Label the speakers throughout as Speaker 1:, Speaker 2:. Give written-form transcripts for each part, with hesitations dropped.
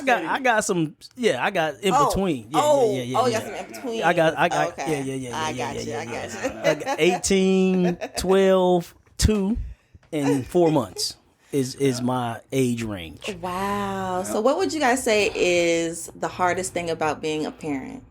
Speaker 1: I got some. Yeah, I got in between. Yeah.
Speaker 2: You got some in between.
Speaker 1: I got.
Speaker 2: Okay.
Speaker 1: Yeah.
Speaker 2: I got you.
Speaker 1: I got 18, 12, 2, and 4 months is my age range.
Speaker 2: Wow. So what would you guys say is the hardest thing about being a parent?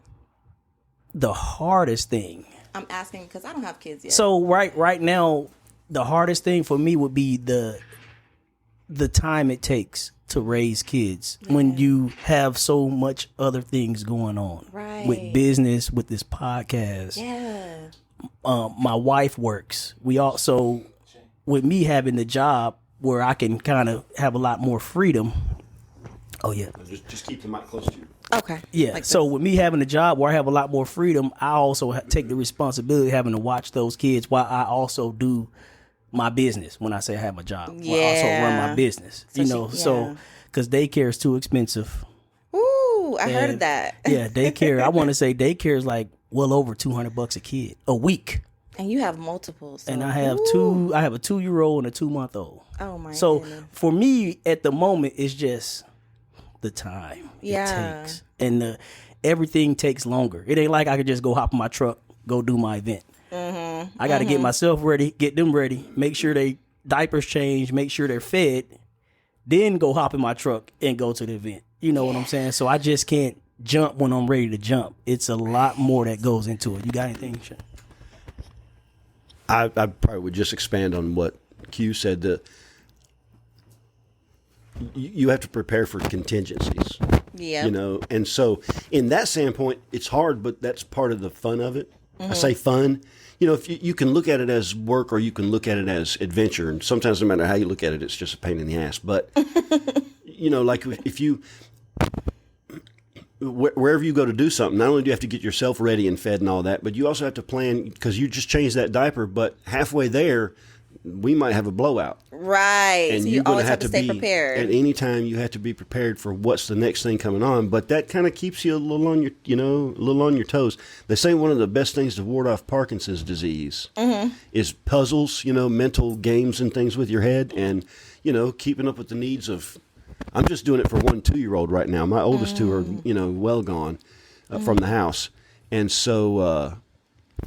Speaker 1: The hardest thing.
Speaker 2: I'm asking because I don't have kids yet.
Speaker 1: So right now, the hardest thing for me would be the time it takes to raise kids when you have so much other things going on.
Speaker 2: Right.
Speaker 1: With business, with this podcast.
Speaker 2: Yeah.
Speaker 1: My wife works. We also, with me having the job where I can kind of have a lot more freedom. Oh yeah.
Speaker 3: Just keep the mic close to you.
Speaker 2: Okay.
Speaker 1: Yeah.
Speaker 2: Like
Speaker 1: so
Speaker 2: this.
Speaker 1: with me having a job where I have a lot more freedom, I also take the responsibility of having to watch those kids while I also do my business. When I say I have a job,
Speaker 2: Yeah.
Speaker 1: I also run my business.
Speaker 2: So
Speaker 1: So because daycare is too expensive.
Speaker 2: Ooh, I heard of that.
Speaker 1: Yeah, daycare. I want to say daycare is like well over $200 a kid a week.
Speaker 2: And you have multiples. So.
Speaker 1: And I have two. I have a 2-year-old and a 2-month-old.
Speaker 2: Oh my.
Speaker 1: So
Speaker 2: goodness.
Speaker 1: for me at the moment, it's just the time
Speaker 2: Yeah.
Speaker 1: it takes, and everything takes longer. It ain't like I could just go hop in my truck, go do my event. I got to get myself ready, get them ready, make sure they diapers changed, make sure they're fed, then go hop in my truck and go to the event. You know what I'm saying? So I just can't jump when I'm ready to jump. It's a lot more that goes into it. You got anything, Shane?
Speaker 3: I probably would just expand on what Q said. You have to prepare for contingencies.
Speaker 2: Yeah.
Speaker 3: You know, and so in that standpoint, it's hard, but that's part of the fun of it. I say fun. You know, if you can look at it as work or you can look at it as adventure, and sometimes no matter how you look at it, it's just a pain in the ass. But you know, like if you wherever you go to do something, not only do you have to get yourself ready and fed and all that, but you also have to plan because you just changed that diaper, but halfway there, we might have a blowout.
Speaker 2: Right.
Speaker 3: And
Speaker 2: so
Speaker 3: you're
Speaker 2: you
Speaker 3: going
Speaker 2: always
Speaker 3: to
Speaker 2: have to stay
Speaker 3: be
Speaker 2: prepared.
Speaker 3: at any time. You have to be prepared for what's the next thing coming on. But that kind of keeps you a little on your, a little on your toes. They say one of the best things to ward off Parkinson's disease is puzzles, mental games and things with your head, and keeping up with the needs of. I'm just doing it for 1 2-year-old right now. My oldest two are well gone from the house, and so.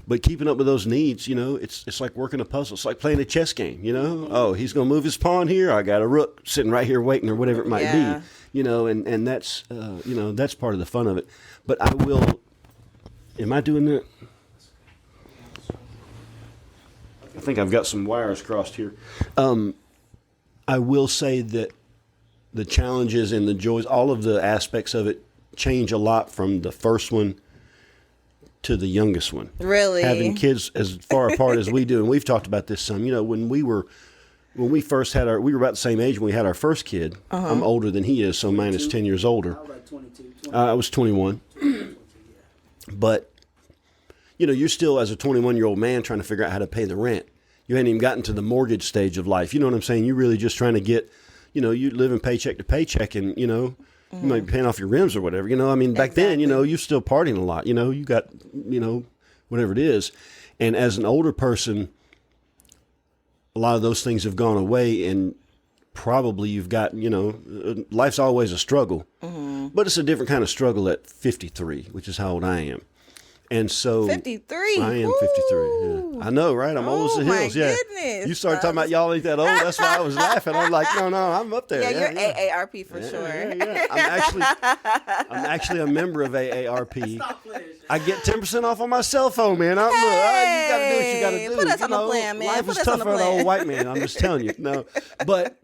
Speaker 3: But keeping up with those needs, it's like working a puzzle. It's like playing a chess game, Oh, he's going to move his pawn here. I got a rook sitting right here waiting, or whatever it might be, and that's, that's part of the fun of it. But I will, am I doing that? I think I've got some wires crossed here. I will say that the challenges and the joys, all of the aspects of it change a lot from the first one to the youngest one.
Speaker 2: Really?
Speaker 3: Having kids as far apart as we do, and we've talked about this some, when we first had we were about the same age when we had our first kid. I'm older than he is, so mine is 10 years older.
Speaker 1: I was like 22.
Speaker 3: I was 21. But, you're still, as a 21-year-old man, trying to figure out how to pay the rent. You hadn't even gotten to the mortgage stage of life. You know what I'm saying? You're really just trying to get, you living paycheck to paycheck, and, you might be paying off your rims or whatever. Back then, you're still partying a lot. You got, whatever it is. And as an older person, a lot of those things have gone away, and probably you've got, life's always a struggle. But it's a different kind of struggle at 53, which is how old I am. And so
Speaker 2: 53.
Speaker 3: I am 53. Yeah. I know, right? I'm old as the hills. Yeah.
Speaker 2: Goodness.
Speaker 3: You started talking about y'all ain't that old. That's why I was laughing. I'm like, no, I'm up there.
Speaker 2: Yeah, you're AARP for sure.
Speaker 3: Yeah. I'm actually a member of AARP. I get 10% off on my cell phone, man. You got to do what you got to do.
Speaker 2: Put us on the plan, man.
Speaker 3: Life
Speaker 2: Put
Speaker 3: is
Speaker 2: us on
Speaker 3: tough
Speaker 2: the
Speaker 3: for an
Speaker 2: plan.
Speaker 3: old white man. I'm just telling you. No, but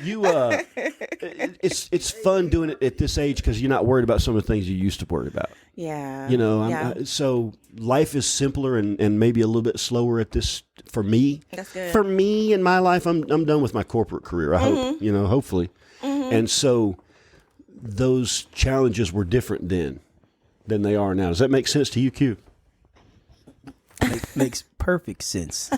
Speaker 3: you, it's fun doing it at this age because you're not worried about some of the things you used to worry about.
Speaker 2: Yeah.
Speaker 3: So life is simpler and maybe a little bit slower at this for me.
Speaker 2: That's good.
Speaker 3: For me in my life, I'm done with my corporate career. I hope, hopefully. And so those challenges were different then than they are now. Does that make sense to you, Q?
Speaker 1: Makes perfect sense.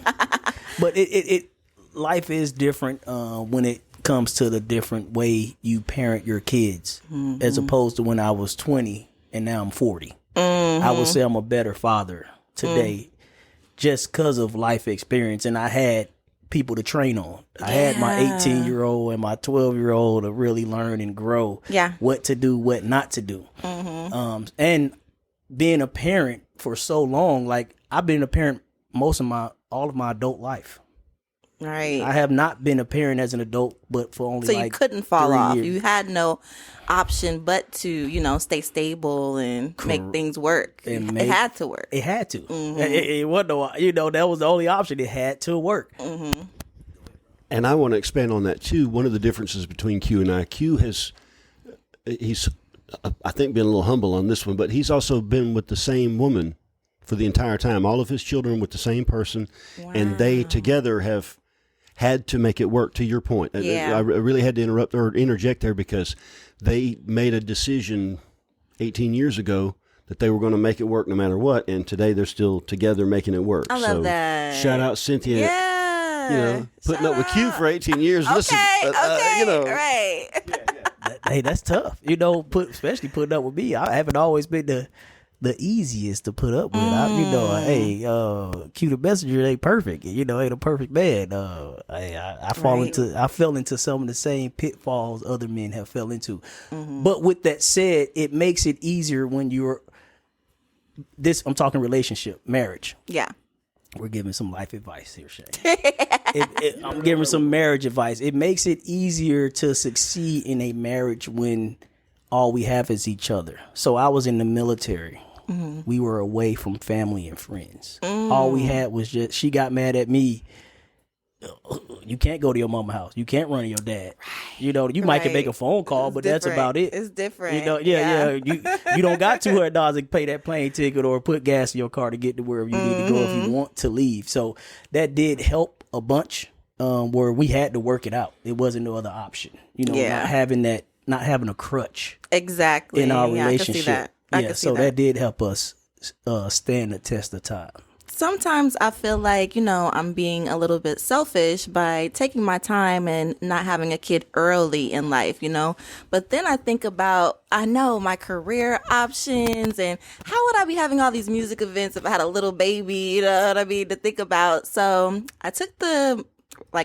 Speaker 1: But it life is different when it comes to the different way you parent your kids, as opposed to when I was 20 and now I'm 40. I would say I'm a better father today just because of life experience. And I had people to train on. I had my 18-year-old and my 12-year-old to really learn and grow what to do, what not to do. And being a parent for so long, like I've been a parent all of my adult life.
Speaker 2: Right.
Speaker 1: I have not been a parent as an adult, but for only
Speaker 2: so you couldn't fall
Speaker 1: 3
Speaker 2: off.
Speaker 1: years.
Speaker 2: You had no option but to, stay stable and make things work. It had to work.
Speaker 1: It had to. It wasn't, that was the only option. It had to work.
Speaker 3: And I want to expand on that too. One of the differences between Q and I, he's I think been a little humble on this one, but he's also been with the same woman for the entire time. All of his children with the same person, and they together have had to make it work. To your point, I really had to interject there because they made a decision 18 years ago that they were going to make it work no matter what, and today they're still together making it work.
Speaker 2: I love that.
Speaker 3: Shout out Cynthia.
Speaker 2: Yeah.
Speaker 3: Putting up with Q for 18 years.
Speaker 2: Okay,
Speaker 3: Listen,
Speaker 2: right.
Speaker 1: Hey, that's tough. Especially putting up with me. I haven't always been the easiest to put up with. Q the messenger ain't perfect. Ain't a perfect man. I fell into some of the same pitfalls other men have fell into. But with that said, it makes it easier when I'm talking relationship, marriage.
Speaker 2: Yeah.
Speaker 1: We're giving some life advice here, Shay. I'm giving some marriage advice. It makes it easier to succeed in a marriage when all we have is each other. So I was in the military. We were away from family and friends. All we had was just, she got mad at me. You can't go to your mama's house. You can't run to your dad. You might can make a phone call, but that's about it.
Speaker 2: It's different.
Speaker 1: You don't got $200 to pay that plane ticket or put gas in your car to get to wherever you need to go if you want to leave. So that did help a bunch, where we had to work it out. It wasn't no other option. Not having a crutch.
Speaker 2: Exactly.
Speaker 1: In our
Speaker 2: I
Speaker 1: relationship.
Speaker 2: can see that.
Speaker 1: That did help us stand the test of time.
Speaker 2: Sometimes I feel like, I'm being a little bit selfish by taking my time and not having a kid early in life, But then I think about, my career options and how would I be having all these music events if I had a little baby, you know what I mean, to think about. So I took the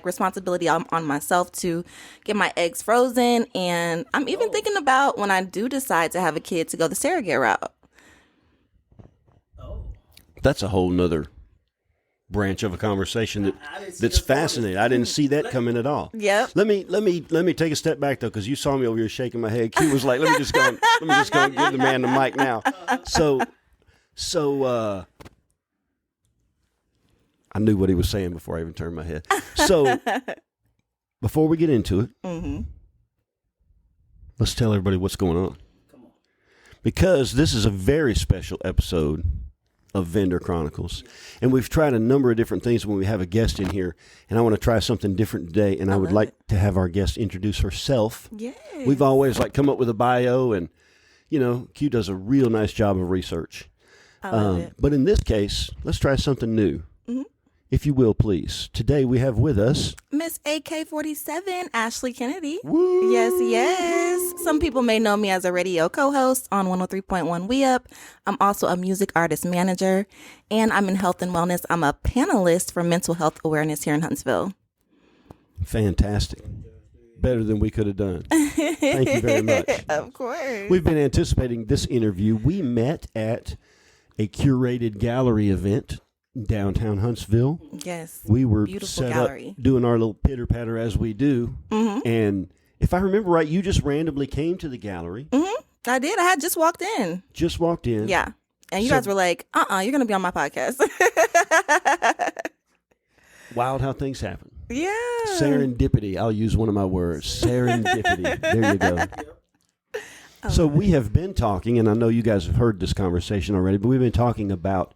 Speaker 2: responsibility on myself to get my eggs frozen. And I'm even thinking about when I do decide to have a kid to go the surrogate route.
Speaker 3: That's a whole nother branch of a conversation that's fascinating. I didn't see that coming at all.
Speaker 2: Yep.
Speaker 3: Let me take a step back though, because you saw me over here shaking my head. Q was like, let me just go and give the man the mic now. So I knew what he was saying before I even turned my head. So before we get into it, let's tell everybody what's going on. Come on. Because this is a very special episode of Vendor Chronicles. And we've tried a number of different things when we have a guest in here. And I want to try something different today. And I would like to have our guest introduce herself.
Speaker 2: Yes.
Speaker 3: We've always come up with a bio, and, Q does a real nice job of research.
Speaker 2: I love it.
Speaker 3: But in this case, let's try something new. If you will, please. Today we have with us
Speaker 2: Miss AK-47, Ashley Kennedy.
Speaker 3: Woo!
Speaker 2: Yes. Some people may know me as a radio co-host on 103.1 We Up. I'm also a music artist manager, and I'm in health and wellness. I'm a panelist for mental health awareness here in Huntsville.
Speaker 3: Fantastic. Better than we could have done. Thank you very much.
Speaker 2: Of course.
Speaker 3: We've been anticipating this interview. We met at a curated gallery event downtown Huntsville.
Speaker 2: Yes.
Speaker 3: We were
Speaker 2: beautiful
Speaker 3: set
Speaker 2: gallery.
Speaker 3: up doing our little pitter patter as we do. And if I remember right, you just randomly came to the gallery.
Speaker 2: I did. I had just walked in. Yeah. And you guys were like, you're going to be on my podcast.
Speaker 3: Wild how things happen.
Speaker 2: Yeah.
Speaker 3: Serendipity. I'll use one of my words. Serendipity. There you go. So we have been talking, and I know you guys have heard this conversation already, but we've been talking about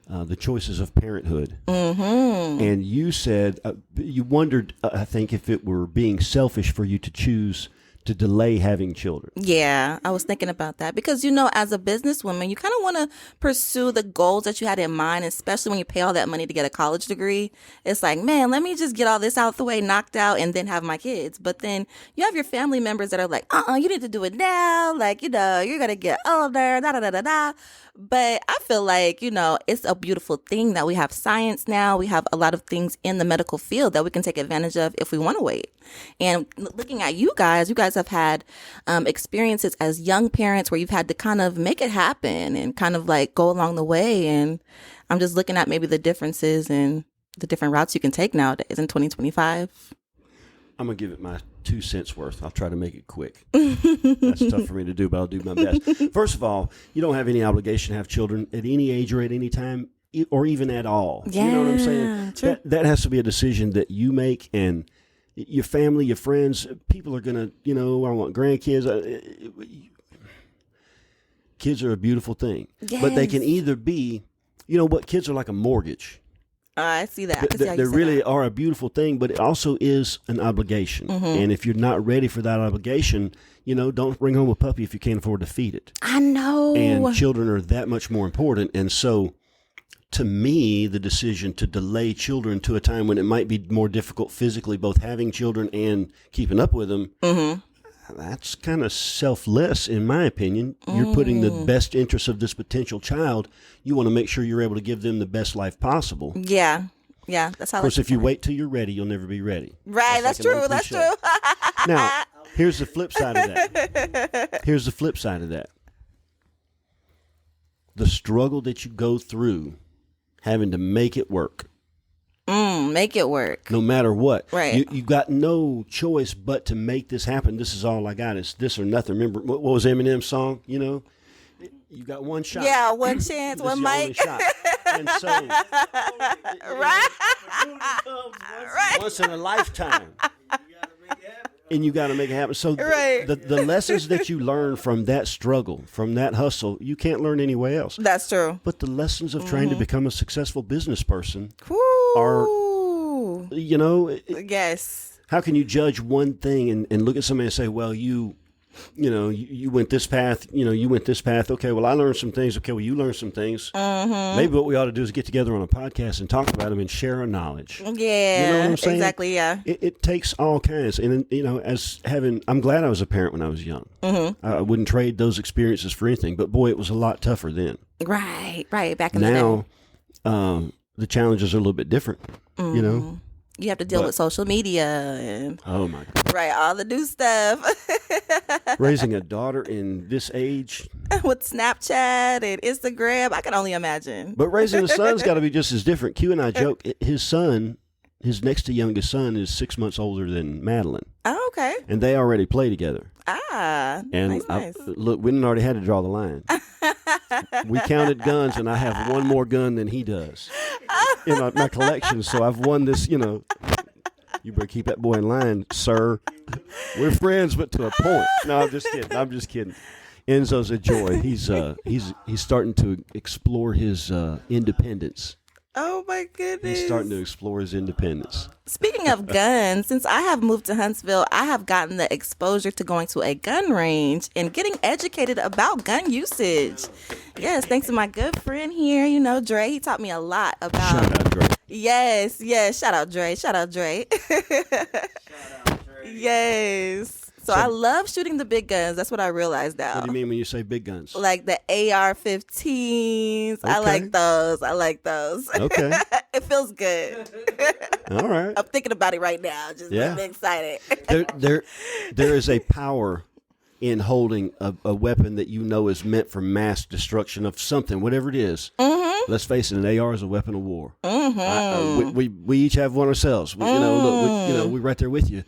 Speaker 3: the choices of parenthood. And you said, you wondered, I think, if it were being selfish for you to choose to delay having children.
Speaker 2: Yeah, I was thinking about that because, as a businesswoman, you kind of want to pursue the goals that you had in mind, especially when you pay all that money to get a college degree. It's like, man, let me just get all this out the way, knocked out, and then have my kids. But then you have your family members that are like, you need to do it now. Like, you're going to get older, da-da-da-da-da. But I feel like, it's a beautiful thing that we have science now. We have a lot of things in the medical field that we can take advantage of if we want to wait. And looking at you guys have had experiences as young parents where you've had to kind of make it happen and kind of like go along the way. And I'm just looking at maybe the differences and the different routes you can take nowadays in 2025.
Speaker 3: I'm going to give it my 2 cents worth. I'll try to make it quick. That's tough for me to do, but I'll do my best. First of all, you don't have any obligation to have children at any age or at any time or even at all.
Speaker 2: Yeah,
Speaker 3: you know what I'm saying?
Speaker 2: true.
Speaker 3: That has to be a decision that you make, and your family, your friends, people are going to, I want grandkids. Kids are a beautiful thing.
Speaker 2: Yes.
Speaker 3: But they can either be, kids are like a mortgage.
Speaker 2: I see that. I can see how
Speaker 3: They
Speaker 2: you say
Speaker 3: really
Speaker 2: that.
Speaker 3: are a beautiful thing, but it also is an obligation.
Speaker 2: Mm-hmm.
Speaker 3: And if you're not ready for that obligation, don't bring home a puppy if you can't afford to feed it.
Speaker 2: I know.
Speaker 3: And children are that much more important. And so, to me, the decision to delay children to a time when it might be more difficult physically, both having children and keeping up with them, that's kind of selfless, in my opinion. You're putting the best interests of this potential child. You want to make sure you're able to give them the best life possible.
Speaker 2: Yeah. Yeah, that's how.
Speaker 3: Of course, if you wait till you're ready, you'll never be ready.
Speaker 2: Right, that's
Speaker 3: like an
Speaker 2: true.
Speaker 3: old
Speaker 2: That's
Speaker 3: cliche.
Speaker 2: true.
Speaker 3: Now, here's the flip side of that. Here's the flip side of that. The struggle that you go through having to make it work.
Speaker 2: Make it work.
Speaker 3: No matter what.
Speaker 2: Right.
Speaker 3: You got no choice but to make this happen. This is all I got. It's this or nothing. Remember, what was Eminem's song? You got one shot.
Speaker 2: Yeah, one chance,
Speaker 3: This
Speaker 2: one
Speaker 3: is your only
Speaker 2: mic.
Speaker 3: shot. And so,
Speaker 2: Right.
Speaker 3: once in a lifetime. And you got to make it happen. So
Speaker 2: Right.
Speaker 3: the lessons that you learn from that struggle, from that hustle, you can't learn anywhere else.
Speaker 2: That's true.
Speaker 3: But the lessons of trying to become a successful business person
Speaker 2: Woo. Yes.
Speaker 3: how can you judge one thing and look at somebody and say, well, you went this path, you went this path. Okay, well, I learned some things. Okay, well, you learned some things. Maybe what we ought to do is get together on a podcast and talk about them and share our knowledge.
Speaker 2: Yeah.
Speaker 3: You know what I'm saying?
Speaker 2: Exactly. Yeah.
Speaker 3: It takes all kinds. And, I'm glad I was a parent when I was young. I wouldn't trade those experiences for anything. But, boy, it was a lot tougher then.
Speaker 2: Right. Right. Back in the day.
Speaker 3: Now, the challenges are a little bit different,
Speaker 2: You have to deal with social media and
Speaker 3: Oh, my God.
Speaker 2: right, all the new stuff
Speaker 3: Raising a daughter in this age.
Speaker 2: with Snapchat and Instagram. I can only imagine.
Speaker 3: But raising a son's got to be just as different. Q and I joke, his next to youngest son is 6 months older than Madeline.
Speaker 2: Oh, okay.
Speaker 3: And they already play together.
Speaker 2: Ah,
Speaker 3: And
Speaker 2: nice.
Speaker 3: look, we didn't already had to draw the line. We counted guns, and I have one more gun than he does in my collection. So I've won this, You better keep that boy in line, sir. We're friends, but to a point. No, I'm just kidding. Enzo's a joy. He's starting to explore his independence.
Speaker 2: Oh my goodness.
Speaker 3: He's starting to explore his independence.
Speaker 2: Speaking of guns, since I have moved to Huntsville, I have gotten the exposure to going to a gun range and getting educated about gun usage. Yes, thanks to my good friend here, Dre. He taught me a lot about.
Speaker 3: Shout out, Dre.
Speaker 2: Yes. Shout out, Dre. Shout out, Dre. Yes. So I love shooting the big guns. That's what I realized now.
Speaker 3: What do you mean when you say big guns?
Speaker 2: Like the AR-15s. I
Speaker 3: Okay.
Speaker 2: like those.
Speaker 3: Okay.
Speaker 2: It feels good.
Speaker 3: All right.
Speaker 2: I'm thinking about it right now. Just
Speaker 3: Yeah.
Speaker 2: getting excited.
Speaker 3: There is a power in holding a weapon that is meant for mass destruction of something, whatever it is.
Speaker 2: Mm-hmm.
Speaker 3: Let's face it, an AR is a weapon of war. Mm-hmm. We each have one ourselves. We're right there with you.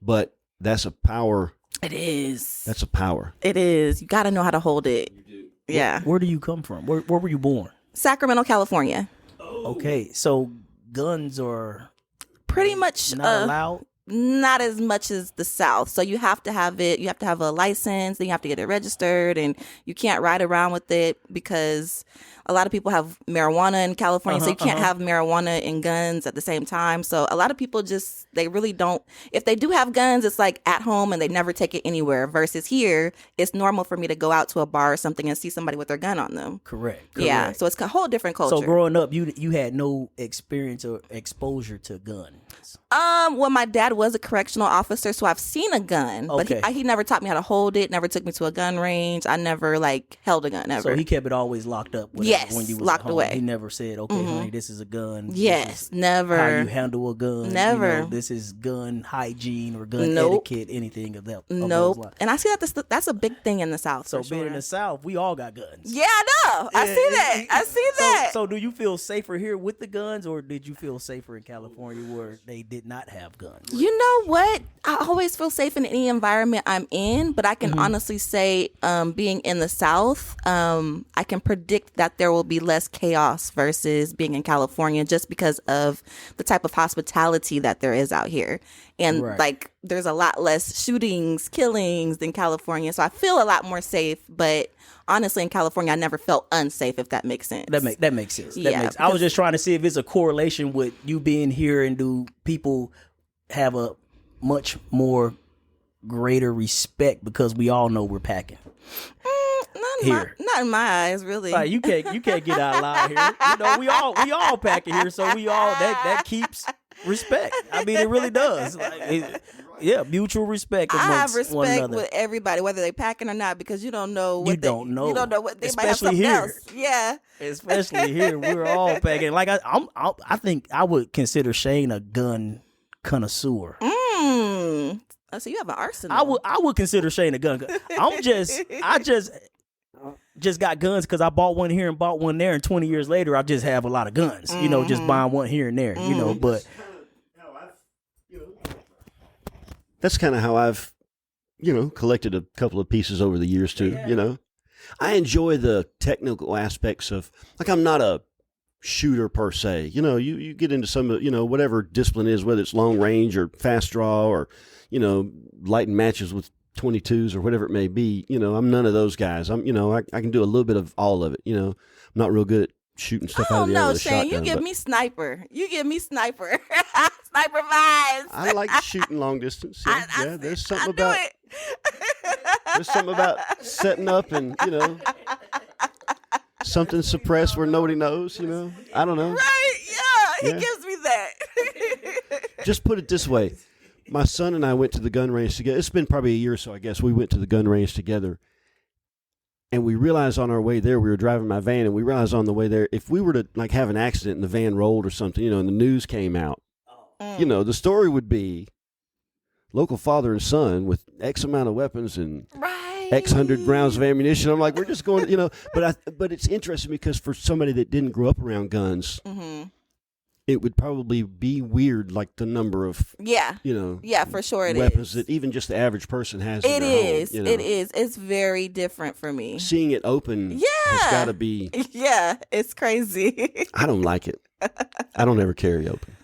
Speaker 3: But that's a power.
Speaker 2: It is.
Speaker 3: That's a power.
Speaker 2: It is. You got to know how to hold it. You do. Yeah.
Speaker 1: Where do you come from? Where were you born?
Speaker 2: Sacramento, California.
Speaker 1: Okay, so guns are
Speaker 2: Pretty much.
Speaker 1: not allowed.
Speaker 2: not as much as the South. So you have to have it. You have to have a license. Then you have to get it registered, and you can't ride around with it because a lot of people have marijuana in California, so you can't have marijuana and guns at the same time. So a lot of people they really don't. If they do have guns, it's like at home and they never take it anywhere. Versus here, it's normal for me to go out to a bar or something and see somebody with their gun on them.
Speaker 1: Correct.
Speaker 2: Yeah, so it's a whole different culture.
Speaker 1: So growing up, you had no experience or exposure to guns.
Speaker 2: Well, my dad was a correctional officer, so I've seen a gun, but he never taught me how to hold it. Never took me to a gun range. I never held a gun ever.
Speaker 1: So he kept it always locked up.
Speaker 2: Yes,
Speaker 1: when you was
Speaker 2: locked
Speaker 1: at home.
Speaker 2: away.
Speaker 1: He never said, "Okay, honey, this is a gun."
Speaker 2: Yes, never.
Speaker 1: How you handle a gun?
Speaker 2: Never.
Speaker 1: You know, this is gun hygiene or gun etiquette. Anything of that.
Speaker 2: Nope. And I see that's a big thing in the South.
Speaker 1: So being in the South, we all got guns.
Speaker 2: Yeah, I know. I see that. I see that.
Speaker 1: So do you feel safer here with the guns, or did you feel safer in California where they did not have guns?
Speaker 2: You know what? I always feel safe in any environment I'm in, but I can honestly say, being in the South, I can predict that there will be less chaos versus being in California just because of the type of hospitality that there is out here. And there's a lot less shootings, killings than California. So I feel a lot more safe, but honestly, in California, I never felt unsafe, if that makes sense.
Speaker 1: That makes sense. I was just trying to see if it's a correlation with you being here, and do people have a much more greater respect because we all know we're packing.
Speaker 2: Not in my eyes, really.
Speaker 1: You can't get out loud here. You know, we all packing here, so we all that keeps respect. I mean, it really does. Mutual respect amongst
Speaker 2: I have
Speaker 1: one
Speaker 2: respect
Speaker 1: another.
Speaker 2: with everybody, whether they packing or not, because you don't know what
Speaker 1: You don't know
Speaker 2: what they might have
Speaker 1: Especially
Speaker 2: something
Speaker 1: here.
Speaker 2: else. Yeah.
Speaker 1: Especially here, we're all packing. Like I think I would consider Shane a gun connoisseur.
Speaker 2: Oh, so you have an arsenal.
Speaker 1: I would consider Shane a gun. I just got guns because I bought one here and bought one there, and 20 years later I just have a lot of guns. You know, just buying one here and there. You know, but
Speaker 3: that's kind of how I've, collected a couple of pieces over the years too. You know, I enjoy the technical aspects of, I'm not a shooter per se. You get into some, whatever discipline is, whether it's long range or fast draw or, lighting matches with 22s or whatever it may be. I'm none of those guys. I can do a little bit of all of it. I'm not real good at shooting stuff out of the air with a
Speaker 2: Shane,
Speaker 3: shotgun.
Speaker 2: you give me sniper. Sniper vibes.
Speaker 3: I like shooting long distance. Yeah, there's something about
Speaker 2: it.
Speaker 3: There's something about setting up and something suppressed where nobody knows. I don't know.
Speaker 2: Right? Yeah, he gives me that.
Speaker 3: Just put it this way. My son and I went to the gun range together. It's been probably a year or so, I guess. We went to the gun range together. And we realized on our way there, we were driving my van, and we realized on the way there, if we were to have an accident and the van rolled or something, and the news came out, the story would be local father and son with X amount of weapons and X hundred rounds of ammunition. I'm like, we're just going, but it's interesting because for somebody that didn't grow up around guns, it would probably be weird, like the number of
Speaker 2: for sure
Speaker 3: weapons that even just the average person has.
Speaker 2: It is. It is. It's very different for me.
Speaker 3: Seeing it open has got to be.
Speaker 2: Yeah, it's crazy.
Speaker 3: I don't like it. I don't ever carry open.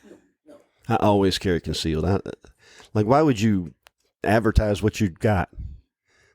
Speaker 3: I always carry concealed. Why would you advertise what you got?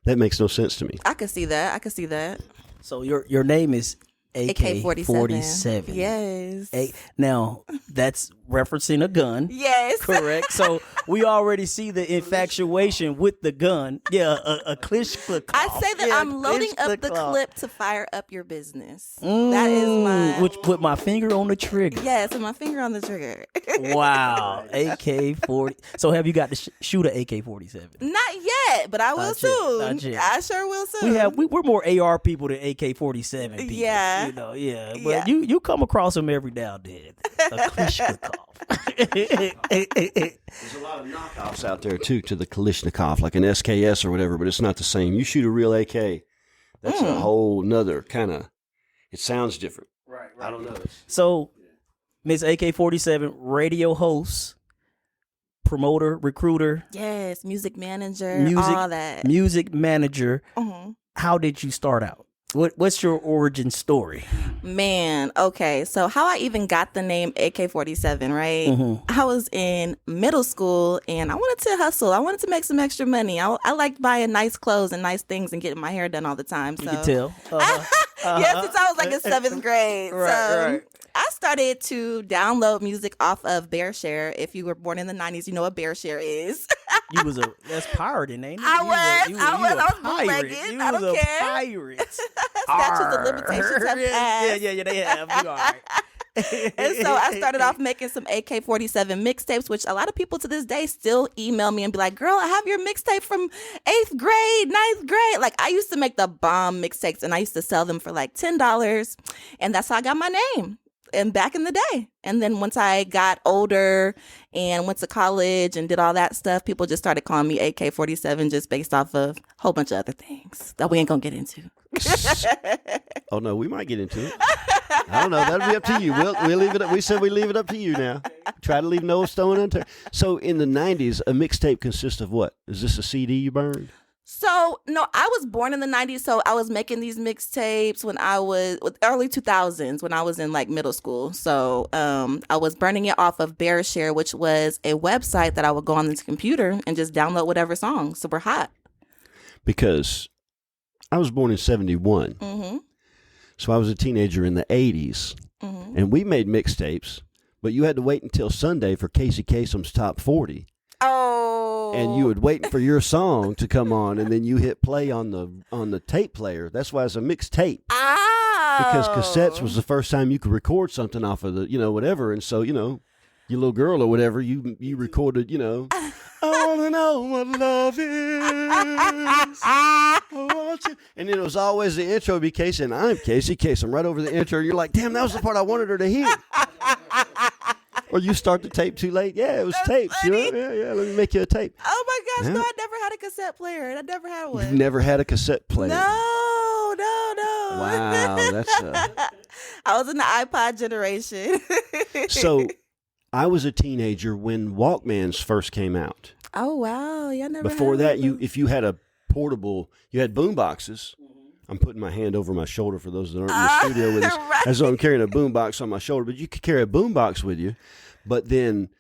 Speaker 3: That makes no sense to me.
Speaker 2: I could see that.
Speaker 1: So your name is AK-47.
Speaker 2: Yes.
Speaker 1: Now, that's referencing a gun.
Speaker 2: Yes.
Speaker 1: Correct. So we already see the infatuation with the gun. Yeah, a Klishnikov.
Speaker 2: I say that I'm loading up the clip to fire up your business. That is my...
Speaker 1: Which put my finger on the trigger.
Speaker 2: Yes, with my finger on the trigger.
Speaker 1: Wow. AK-40. So have you got to shoot an AK-47?
Speaker 2: Not yet, but I will soon.
Speaker 1: Not yet.
Speaker 2: I sure will soon.
Speaker 1: We're more AR people than AK-47 people.
Speaker 2: Yeah.
Speaker 1: But you come across them every now and then. A Klishnikov.
Speaker 3: There's a lot of knockoffs out there too to the Kalishnikov, like an SKS or whatever, but it's not the same. You shoot a real AK, that's a whole nother kind of. It sounds different. Right. I don't know.
Speaker 1: So, Miss AK-47, radio host, promoter, recruiter.
Speaker 2: Yes, music manager, all that.
Speaker 1: Music manager. How did you start out? What's your origin story?
Speaker 2: Man, okay. So how I even got the name AK-47, right?
Speaker 1: Mm-hmm.
Speaker 2: I was in middle school and I wanted to hustle. I wanted to make some extra money. I liked buying nice clothes and nice things and getting my hair done all the time. So
Speaker 1: You can tell.
Speaker 2: yeah, since I was like in 7th grade.
Speaker 1: Right.
Speaker 2: I started to download music off of BearShare. If you were born in the 90s, you know what BearShare is.
Speaker 1: That's pirating, ain't it?
Speaker 2: I was bootlegging. I don't care.
Speaker 1: Pirate.
Speaker 2: Statutes of limitations have passed.
Speaker 1: Yeah, they have. You all right.
Speaker 2: And so I started off making some AK-47 mixtapes, which a lot of people to this day still email me and be like, girl, I have your mixtape from 8th grade, 9th grade. Like, I used to make the bomb mixtapes and I used to sell them for like $10. And that's how I got my name. And back in the day. And then once I got older and went to college and did all that stuff, people just started calling me AK-47 just based off of a whole bunch of other things that we ain't gonna get into.
Speaker 3: Oh no, we might get into it. I don't know. That'll be up to you. We'll leave it up. We said we leave it up to you now. Try to leave no stone unturned. So in the 90s, a mixtape consists of what? Is this a CD you burned?
Speaker 2: So, no, I was born in the 90s, so I was making these mixtapes when I was with early 2000s when I was in like middle school. So, I was burning it off of BearShare, which was a website that I would go on this computer and just download whatever songs that were hot.
Speaker 3: Because I was born in 71.
Speaker 2: Mm-hmm.
Speaker 3: So I was a teenager in the 80s.
Speaker 2: Mm-hmm.
Speaker 3: And we made mixtapes, but you had to wait until Sunday for Casey Kasem's Top 40.
Speaker 2: Oh.
Speaker 3: And you would wait for your song to come on, and then you hit play on the tape player. That's why it's a mixtape.
Speaker 2: Oh.
Speaker 3: Because cassettes was the first time you could record something off of the, whatever. And so, your little girl or whatever, you recorded, I want to know what love is. I want you. And then it was always the intro would be Casey, and I'm Casey Kasem right over the intro. You're like, damn, that was the part I wanted her to hear. Or you start the tape too late. Yeah, it was tapes.
Speaker 2: Funny.
Speaker 3: Yeah, let me make you a tape.
Speaker 2: Oh my gosh,
Speaker 3: Yeah.
Speaker 2: no, I never had a cassette player. I never had one.
Speaker 3: You've never had a cassette player.
Speaker 2: No.
Speaker 3: Wow, that's
Speaker 2: I was in the iPod generation.
Speaker 3: So I was a teenager when Walkmans first came out.
Speaker 2: Oh wow, yeah, never.
Speaker 3: Before
Speaker 2: had
Speaker 3: that,
Speaker 2: one.
Speaker 3: if you had a portable, you had boom boxes. I'm putting my hand over my shoulder for those that aren't in the studio with us.
Speaker 2: Right.
Speaker 3: As though I'm carrying a boom box on my shoulder, but you could carry a boom box with you. But then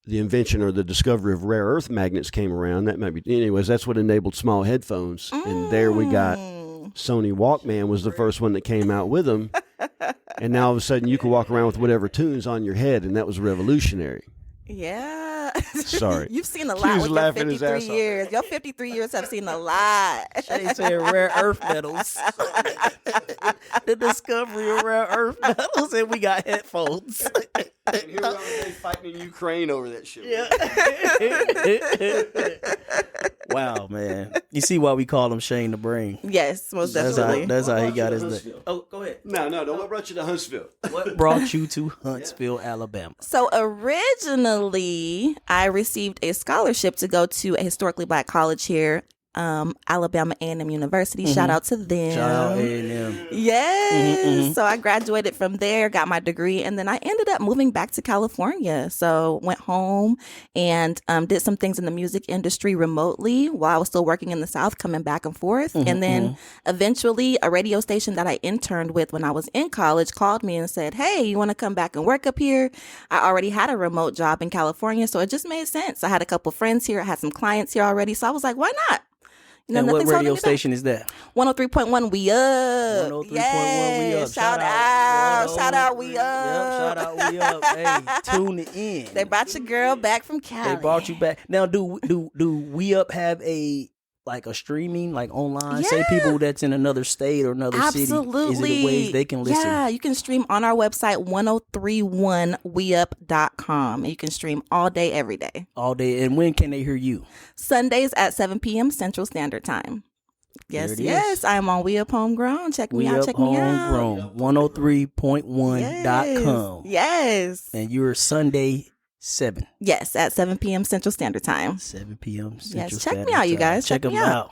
Speaker 3: the invention or the discovery of rare earth magnets came around. That might be, anyways, that's what enabled small headphones. And there we got Sony Walkman was the first one that came out with them. And now all of a sudden you can walk around with whatever tunes on your head, and that was revolutionary.
Speaker 2: Yeah.
Speaker 3: Sorry.
Speaker 2: You've seen a
Speaker 3: He
Speaker 2: lot
Speaker 3: was
Speaker 2: with your
Speaker 3: laughing his
Speaker 2: 53
Speaker 3: ass off.
Speaker 2: years. Your 53 years have seen a lot.
Speaker 1: They said rare earth metals. The discovery of rare earth metals, and we got headphones.
Speaker 3: And here we are today fighting in Ukraine over that shit.
Speaker 1: Wow, man. You see why we call him Shane the Brain.
Speaker 2: Yes, most
Speaker 1: That's
Speaker 2: definitely.
Speaker 1: how he got his name. Oh, go ahead.
Speaker 3: No. What brought you to Huntsville?
Speaker 1: What brought you to Huntsville, Alabama?
Speaker 2: So originally, I received a scholarship to go to a historically black college here, Alabama A&M University. Shout out to them.
Speaker 1: Shout out A&M.
Speaker 2: Yes. So I graduated from there, got my degree, and then I ended up moving back to California. So went home and did some things in the music industry remotely while I was still working in the South, coming back and forth. And then eventually a radio station that I interned with when I was in college called me and said, hey, you want to come back and work up here? I already had a remote job in California, so it just made sense. I had a couple friends here. I had some clients here already. So I was like, why not?
Speaker 1: And what radio station is that?
Speaker 2: 103.1 We Up.
Speaker 1: 103.1 We Up.
Speaker 2: Shout out We Up.
Speaker 1: Yep, shout out We Up. Hey, tune in.
Speaker 2: They brought your girl back from Cali.
Speaker 1: They brought you back. Now, do We Up have a streaming, like online?
Speaker 2: Yeah.
Speaker 1: Say people that's in another state or another
Speaker 2: Absolutely.
Speaker 1: city. Is it ways they can listen?
Speaker 2: Yeah, you can stream on our website, 1031weup.com. And you can stream all day, every day.
Speaker 1: All day. And when can they hear you?
Speaker 2: Sundays at 7 p.m. Central Standard Time.
Speaker 1: There
Speaker 2: Yes,
Speaker 1: it is.
Speaker 2: I'm on We Up Homegrown. Check me out. Check me out.
Speaker 1: Homegrown. 103.1.com.
Speaker 2: Yes.
Speaker 1: And you're Sunday 7.
Speaker 2: Yes, at 7 p.m. Central Standard Time.
Speaker 1: 7 p.m. Central
Speaker 2: Yes, check
Speaker 1: Standard
Speaker 2: me out, you
Speaker 1: Time.
Speaker 2: guys. Check
Speaker 1: them
Speaker 2: me out.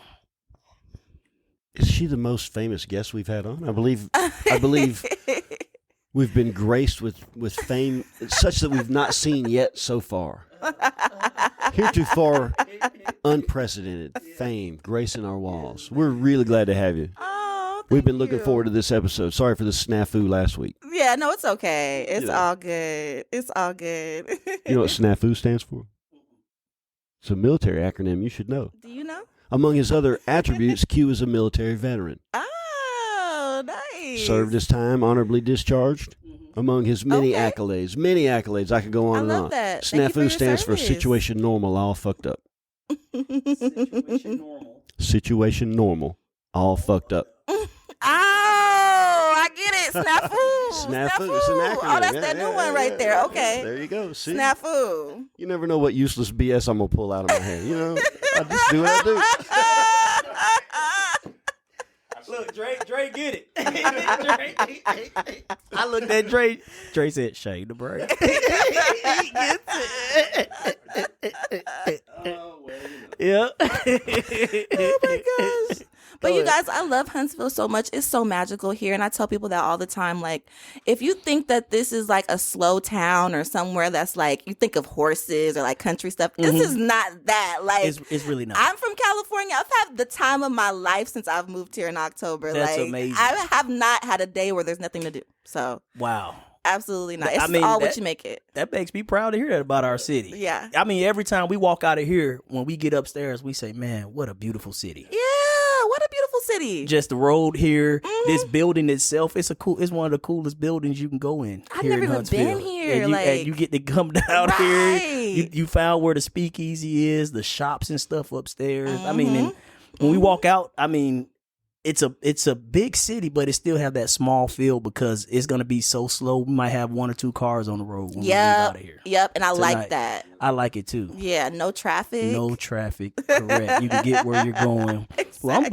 Speaker 3: Is she the most famous guest we've had on? I believe we've been graced with fame such that we've not seen yet so far. Heretofore, unprecedented fame gracing our walls. We're really glad to have you.
Speaker 2: Oh,
Speaker 3: We've been looking forward to this episode. Sorry for the snafu last week.
Speaker 2: Yeah, no, it's okay. It's all good. It's all good.
Speaker 3: You know what snafu stands for? It's a military acronym you should know.
Speaker 2: Do you know?
Speaker 3: Among his other attributes, Q is a military veteran.
Speaker 2: Oh, nice.
Speaker 3: Served his time, honorably discharged. Among his many accolades. Many accolades. I could go on and on.
Speaker 2: I love that. Thank you for
Speaker 3: Snafu
Speaker 2: your
Speaker 3: stands for
Speaker 2: service.
Speaker 3: situation normal, all fucked up.
Speaker 1: Situation normal.
Speaker 3: Situation normal, all fucked up.
Speaker 2: Oh, I get it. Snafu.
Speaker 3: Snafu. It's an acronym.
Speaker 2: Oh, that's that new one right there. Okay.
Speaker 3: There you go. See?
Speaker 2: Snafu.
Speaker 3: You never know what useless BS I'm going to pull out of my hair. You know, I just do what I do.
Speaker 1: Look, Dre get it. I looked at Dre. Dre said, "Shade the break." He gets it. Oh, well, you know. Yeah.
Speaker 2: Oh my gosh. But you guys, I love Huntsville so much. It's so magical here. And I tell people that all the time. Like, if you think that this is like a slow town or somewhere that's like, you think of horses or like country stuff, this is not that. Like,
Speaker 1: it's really not.
Speaker 2: I'm from California. I've had the time of my life since I've moved here in October.
Speaker 1: That's
Speaker 2: like,
Speaker 1: amazing.
Speaker 2: I have not had a day where there's nothing to do. So,
Speaker 1: Wow.
Speaker 2: absolutely not. It's
Speaker 1: I mean,
Speaker 2: all what you make it.
Speaker 1: That makes me proud to hear that about our city.
Speaker 2: Yeah.
Speaker 1: I mean, every time we walk out of here, when we get upstairs, we say, "Man, what a beautiful city."
Speaker 2: Yeah. What a beautiful city.
Speaker 1: Just the road here, this building itself, it's one of the coolest buildings you can go in.
Speaker 2: I've
Speaker 1: here
Speaker 2: never
Speaker 1: in
Speaker 2: even
Speaker 1: Huntsville.
Speaker 2: been here,
Speaker 1: And
Speaker 2: like-
Speaker 1: you get to come down
Speaker 2: Right.
Speaker 1: here. You found where the speakeasy is, the shops and stuff upstairs. I mean, and when we walk out, I mean, it's a big city, but it still have that small feel because it's gonna be so slow. We might have one or two cars on the road when we leave out of here.
Speaker 2: Yep. And I like
Speaker 1: Tonight.
Speaker 2: that.
Speaker 1: I like it too.
Speaker 2: Yeah. No traffic.
Speaker 1: No traffic. Correct. You can get where you're going. Well, I'm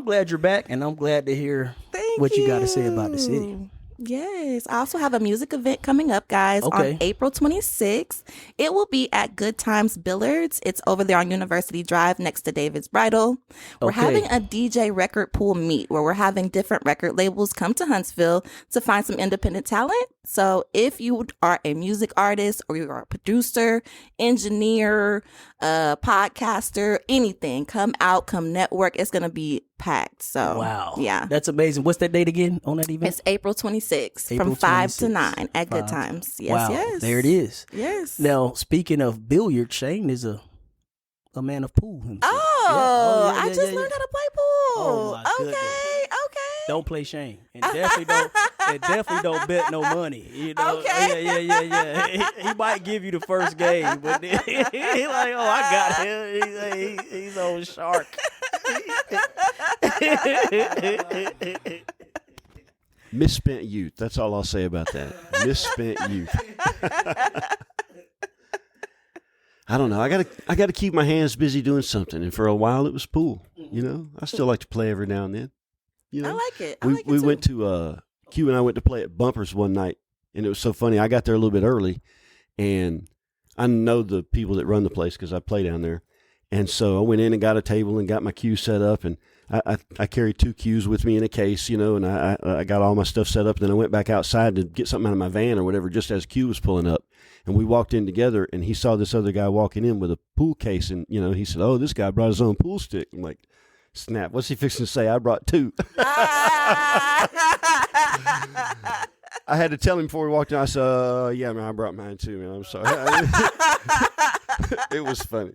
Speaker 1: glad you're back, and I'm glad to hear
Speaker 2: Thank
Speaker 1: what you got to say about the city.
Speaker 2: Yes. I also have a music event coming up, guys,
Speaker 1: Okay.
Speaker 2: on April 26th. It will be at Good Times Billards. It's over there on University Drive next to David's Bridal. We're
Speaker 1: Okay.
Speaker 2: having a DJ record pool meet where we're having different record labels come to Huntsville to find some independent talent. So if you are a music artist or you are a producer, engineer, podcaster, anything, come out, come network. It's going to be packed. So
Speaker 1: Wow.
Speaker 2: yeah.
Speaker 1: That's amazing. What's that date again on that event?
Speaker 2: It's April 26th
Speaker 1: April
Speaker 2: from 5 to
Speaker 1: 26th.
Speaker 2: 9 at Good
Speaker 1: 5.
Speaker 2: Times. Yes,
Speaker 1: Wow.
Speaker 2: yes.
Speaker 1: There it is.
Speaker 2: Yes.
Speaker 1: Now, speaking of billiard, Shane is a man of pool himself.
Speaker 2: Oh,
Speaker 1: Yeah.
Speaker 2: I just learned how to play pool.
Speaker 1: Oh, my
Speaker 2: okay,
Speaker 1: goodness.
Speaker 2: okay.
Speaker 1: Don't play Shane. And definitely don't bet no money. You know?
Speaker 2: Okay.
Speaker 1: Yeah. He might give you the first game, but then he like, oh, I got him. He's on shark.
Speaker 3: Misspent youth. That's all I'll say about that. Misspent youth. I don't know. I gotta keep my hands busy doing something. And for a while, it was pool. You know, I still like to play every now and then. You know,
Speaker 2: I like it.
Speaker 3: we went to Q and I went to play at Bumpers one night, and it was so funny. I got there a little bit early, and I know the people that run the place because I play down there. And so I went in and got a table and got my cue set up, and I carried 2 cues with me in a case, you know, and I got all my stuff set up. And then I went back outside to get something out of my van or whatever, just as Q was pulling up. And we walked in together, and he saw this other guy walking in with a pool case, and, you know, he said, "Oh, this guy brought his own pool stick." I'm like, snap, what's he fixing to say? I brought 2. I had to tell him before we walked in. I said, "Yeah, man, I brought mine too, man. I'm sorry." It was funny.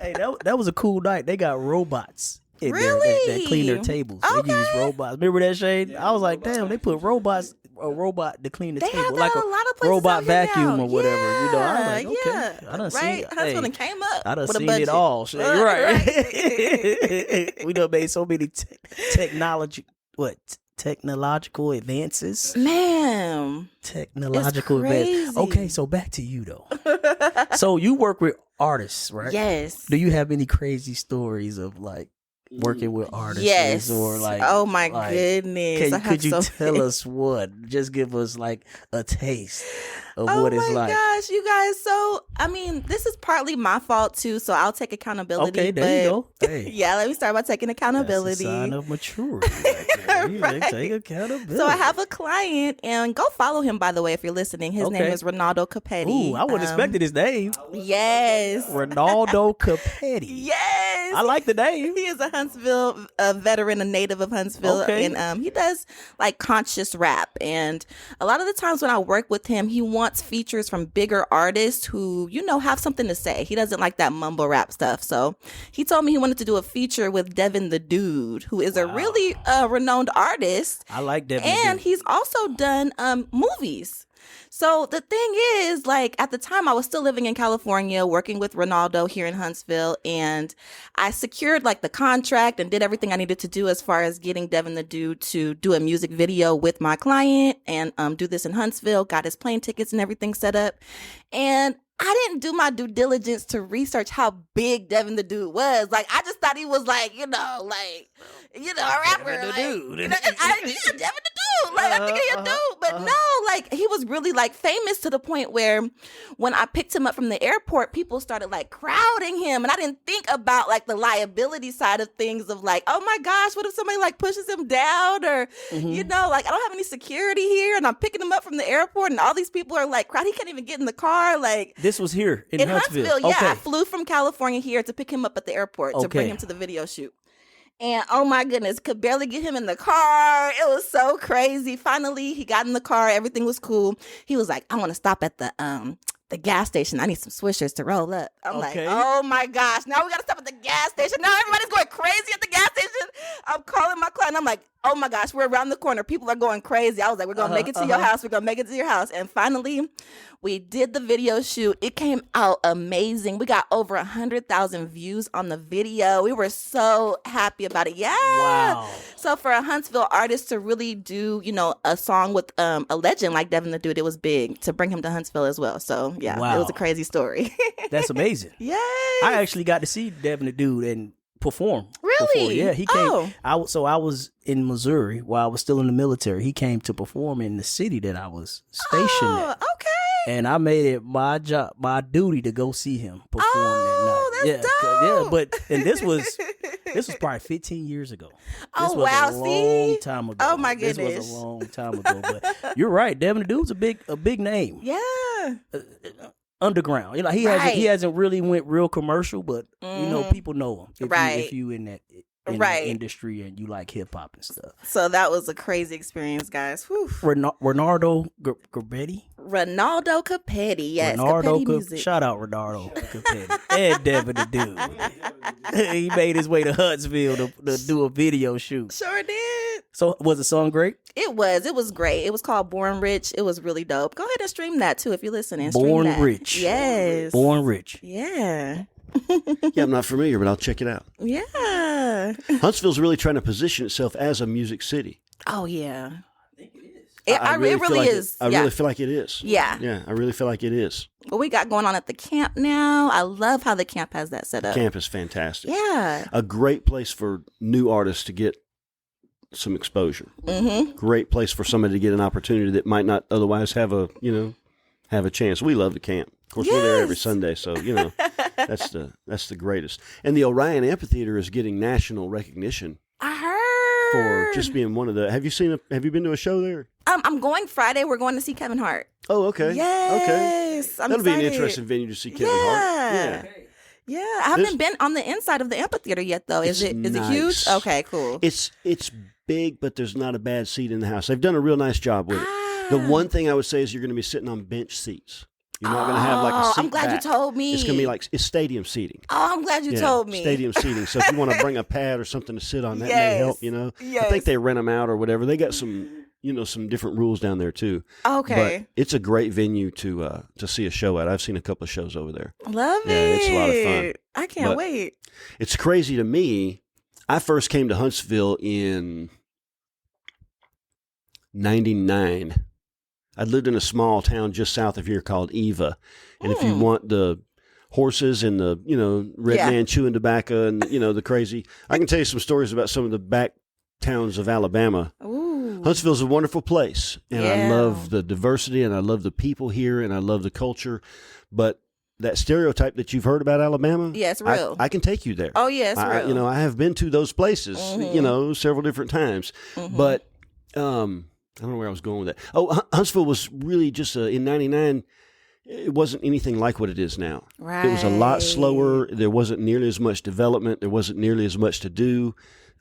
Speaker 1: Hey, that was a cool night. They got robots in there
Speaker 2: Really?
Speaker 1: that clean their tables. They use robots. Remember that, Shane? I was like, damn, they put a robot to clean the
Speaker 2: They
Speaker 1: table,
Speaker 2: have that
Speaker 1: like
Speaker 2: a lot of places
Speaker 1: robot
Speaker 2: out here
Speaker 1: vacuum
Speaker 2: now.
Speaker 1: or whatever. You know, I was like,
Speaker 2: Yeah,
Speaker 1: okay,
Speaker 2: yeah.
Speaker 1: I done
Speaker 2: Right?
Speaker 1: seen.
Speaker 2: Huntsville done came up
Speaker 1: I done
Speaker 2: with a
Speaker 1: seen
Speaker 2: budget.
Speaker 1: it all. Shane. You're right. We done made so many technological advances.
Speaker 2: Ma'am.
Speaker 1: Technological
Speaker 2: It's crazy.
Speaker 1: advances. Okay, so back to you though. So you work with artists, right?
Speaker 2: Yes.
Speaker 1: Do you have any crazy stories of like working with artists?
Speaker 2: Yes.
Speaker 1: Or like,
Speaker 2: oh my
Speaker 1: like,
Speaker 2: goodness. I have
Speaker 1: could you
Speaker 2: so
Speaker 1: tell
Speaker 2: many.
Speaker 1: us what? Just give us like a taste of
Speaker 2: Oh
Speaker 1: what it's
Speaker 2: my
Speaker 1: like.
Speaker 2: gosh, you guys. So, I mean, this is partly my fault too, so I'll take accountability.
Speaker 1: Okay, there you
Speaker 2: but-
Speaker 1: go. Hey,
Speaker 2: Yeah, let me start by taking
Speaker 1: that's
Speaker 2: accountability.
Speaker 1: a sign of maturity. Right there. You
Speaker 2: Right.
Speaker 1: take accountability.
Speaker 2: So I have a client, and go follow him, by the way, if you're listening. His name
Speaker 1: Okay.
Speaker 2: is Ronaldo Capetti.
Speaker 1: Ooh, I wouldn't expected his name.
Speaker 2: Yes.
Speaker 1: Ronaldo Capetti.
Speaker 2: Yes.
Speaker 1: I like the name.
Speaker 2: He is a Huntsville veteran, a native of Huntsville,
Speaker 1: Okay.
Speaker 2: and he does like conscious rap. And a lot of the times when I work with him, he wants features from bigger artists who, you know, have something to say. He doesn't like that mumble rap stuff. So he told me he wanted to do a feature with Devin the Dude, who is a really renowned artist.
Speaker 1: I like Devin.
Speaker 2: And he's also done movies. So the thing is, like, at the time I was still living in California, working with Ronaldo here in Huntsville, and I secured like the contract and did everything I needed to do as far as getting Devin the Dude to do a music video with my client and do this in Huntsville, got his plane tickets and everything set up. And I didn't do my due diligence to research how big Devin the Dude was. Like, I just thought he was like, a rapper.
Speaker 1: Devin the
Speaker 2: like,
Speaker 1: Dude.
Speaker 2: Devin the Dude. Like, I think he a dude. But no, like, he was really like famous to the point where when I picked him up from the airport, people started like crowding him. And I didn't think about like the liability side of things of like, oh my gosh, what if somebody like pushes him down or, like, I don't have any security here and I'm picking him up from the airport and all these people are like crowd. He can't even get in the car. Like,
Speaker 1: This was here in Huntsville.
Speaker 2: yeah.
Speaker 1: Okay.
Speaker 2: I flew from California here to pick him up at the airport to bring
Speaker 1: Okay.
Speaker 2: him to the video shoot. And oh my goodness, could barely get him in the car. It was so crazy. Finally, he got in the car. Everything was cool. He was like, I want to stop at the gas station. I need some swishers to roll up. I'm like,
Speaker 1: Okay.
Speaker 2: oh my gosh. Now we got to stop at the gas station. Now everybody's going crazy at the gas station. I'm calling my client. I'm like, oh my gosh, we're around the corner. People are going crazy. I was like, we're going to make it to your house. We're going to make it to your house. And finally, we did the video shoot. It came out amazing. We got over 100,000 views on the video. We were so happy about it. Yeah.
Speaker 1: Wow.
Speaker 2: So for a Huntsville artist to really do, a song with a legend like Devin the Dude, it was big to bring him to Huntsville as well. So yeah,
Speaker 1: Wow.
Speaker 2: it was a crazy story.
Speaker 1: That's amazing.
Speaker 2: Yes.
Speaker 1: I actually got to see Devin the Dude and perform.
Speaker 2: Really?
Speaker 1: Before. Yeah, he came.
Speaker 2: Oh.
Speaker 1: I was in Missouri while I was still in the military. He came to perform in the city that I was stationed
Speaker 2: Oh,
Speaker 1: at.
Speaker 2: okay.
Speaker 1: And I made it my job, my duty to go see him perform
Speaker 2: Oh,
Speaker 1: that night.
Speaker 2: that's
Speaker 1: Yeah, and this was probably 15 years ago.
Speaker 2: Oh,
Speaker 1: This was
Speaker 2: wow,
Speaker 1: a long
Speaker 2: see?
Speaker 1: time ago.
Speaker 2: Oh, my
Speaker 1: This was
Speaker 2: goodness.
Speaker 1: a long time ago. But you're right, Devin the Dude's a big name.
Speaker 2: Yeah.
Speaker 1: Underground. He
Speaker 2: Right.
Speaker 1: hasn't really went real commercial, but people know him.
Speaker 2: Right.
Speaker 1: If you in that
Speaker 2: Right.
Speaker 1: industry and you like hip hop and stuff.
Speaker 2: So that was a crazy experience, guys. Whew.
Speaker 1: Ronaldo Capetti.
Speaker 2: Ronaldo Capetti. Yes.
Speaker 1: Ronaldo
Speaker 2: Capetti music.
Speaker 1: shout out Ronaldo Capetti and Devin the Dude. He made his way to Huntsville to do a video shoot.
Speaker 2: Sure did.
Speaker 1: So was the song great?
Speaker 2: It was great. It was called Born Rich. It was really dope. Go ahead and stream that too if you're listening. Stream
Speaker 1: Born
Speaker 2: that.
Speaker 1: Rich.
Speaker 2: Yes.
Speaker 1: Born Rich.
Speaker 2: Yeah.
Speaker 3: Yeah, I'm not familiar, but I'll check it out.
Speaker 2: Yeah.
Speaker 3: Huntsville's really trying to position itself as a music city.
Speaker 2: Oh yeah.
Speaker 3: I
Speaker 2: It really
Speaker 3: feel like
Speaker 2: is.
Speaker 3: I
Speaker 2: Yeah.
Speaker 3: really feel like it is.
Speaker 2: Yeah.
Speaker 3: Yeah, I really feel like it is.
Speaker 2: What we got going on at the camp now. I love how the camp has that set up.
Speaker 3: Camp is fantastic.
Speaker 2: Yeah.
Speaker 3: A great place for new artists to get some exposure.
Speaker 2: Mm-hmm.
Speaker 3: Great place for somebody to get an opportunity that might not otherwise have a chance. We love the camp. Of course, we're there every
Speaker 2: Yes.
Speaker 3: Sunday, so that's the greatest. And the Orion Amphitheater is getting national recognition
Speaker 2: I heard.
Speaker 3: for just being one of the. Have you been to a show there?
Speaker 2: I'm going Friday. We're going to see Kevin Hart.
Speaker 3: Oh, okay. Okay.
Speaker 2: Yes. I'm
Speaker 3: That'll be an
Speaker 2: excited.
Speaker 3: interesting venue to see Kevin
Speaker 2: Yeah.
Speaker 3: Hart. Yeah.
Speaker 2: Yeah, I haven't been on the inside of the amphitheater yet, though. Is
Speaker 3: It's
Speaker 2: it huge?
Speaker 3: nice.
Speaker 2: Okay, cool.
Speaker 3: It's big, but there's not a bad seat in the house. They've done a real nice job with it. The one thing I would say is you're going to be sitting on bench seats. You're not going to have like a seat
Speaker 2: I'm glad
Speaker 3: back.
Speaker 2: you told me.
Speaker 3: It's going to be like it's stadium seating.
Speaker 2: Oh, I'm glad you told me.
Speaker 3: Stadium seating. So if you want to bring a pad or something to sit on, that may
Speaker 2: Yes.
Speaker 3: help. I
Speaker 2: Yes.
Speaker 3: think they rent them out or whatever. They got some different rules down there too.
Speaker 2: Okay.
Speaker 3: But it's a great venue to see a show at. I've seen a couple of shows over there.
Speaker 2: Love it.
Speaker 3: Yeah, it's a lot of fun.
Speaker 2: I can't
Speaker 3: But-
Speaker 2: wait.
Speaker 3: It's crazy to me. I first came to Huntsville in 99. I lived in a small town just south of here called Eva. And if you want the horses and the, red
Speaker 2: Yeah.
Speaker 3: man chewing tobacco and, the crazy, I can tell you some stories about some of the back towns of Alabama.
Speaker 2: Ooh.
Speaker 3: Huntsville's a wonderful place, and I
Speaker 2: Yeah.
Speaker 3: love the diversity, and I love the people here, and I love the culture. But that stereotype that you've heard about Alabama,
Speaker 2: Yeah, it's real.
Speaker 3: I can take you there.
Speaker 2: Oh, yeah, it's real.
Speaker 3: You know, I have been to those places, you know, several different times. But I don't know where I was going with that. Oh, Huntsville was really just in '99. It wasn't anything like what it is now.
Speaker 2: Right.
Speaker 3: It was a lot slower. There wasn't nearly as much development. There wasn't nearly as much to do.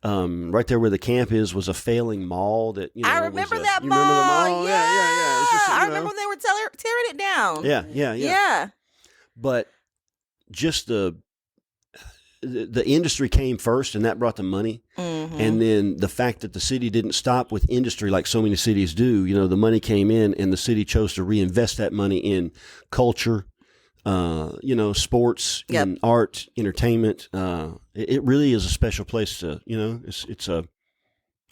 Speaker 3: Right there where the camp is was a failing mall that, you know.
Speaker 2: I remember that
Speaker 3: you
Speaker 2: mall.
Speaker 3: remember the mall?
Speaker 2: Yeah.
Speaker 3: It's just,
Speaker 2: I
Speaker 3: you
Speaker 2: remember
Speaker 3: know.
Speaker 2: when they were tearing it down.
Speaker 3: Yeah.
Speaker 2: Yeah.
Speaker 3: But just the industry came first, and that brought the money. And then the fact that the city didn't stop with industry like so many cities do, you know, the money came in, and the city chose to reinvest that money in culture, you know, sports, and art, entertainment. It really is a special place to, you know, it's a,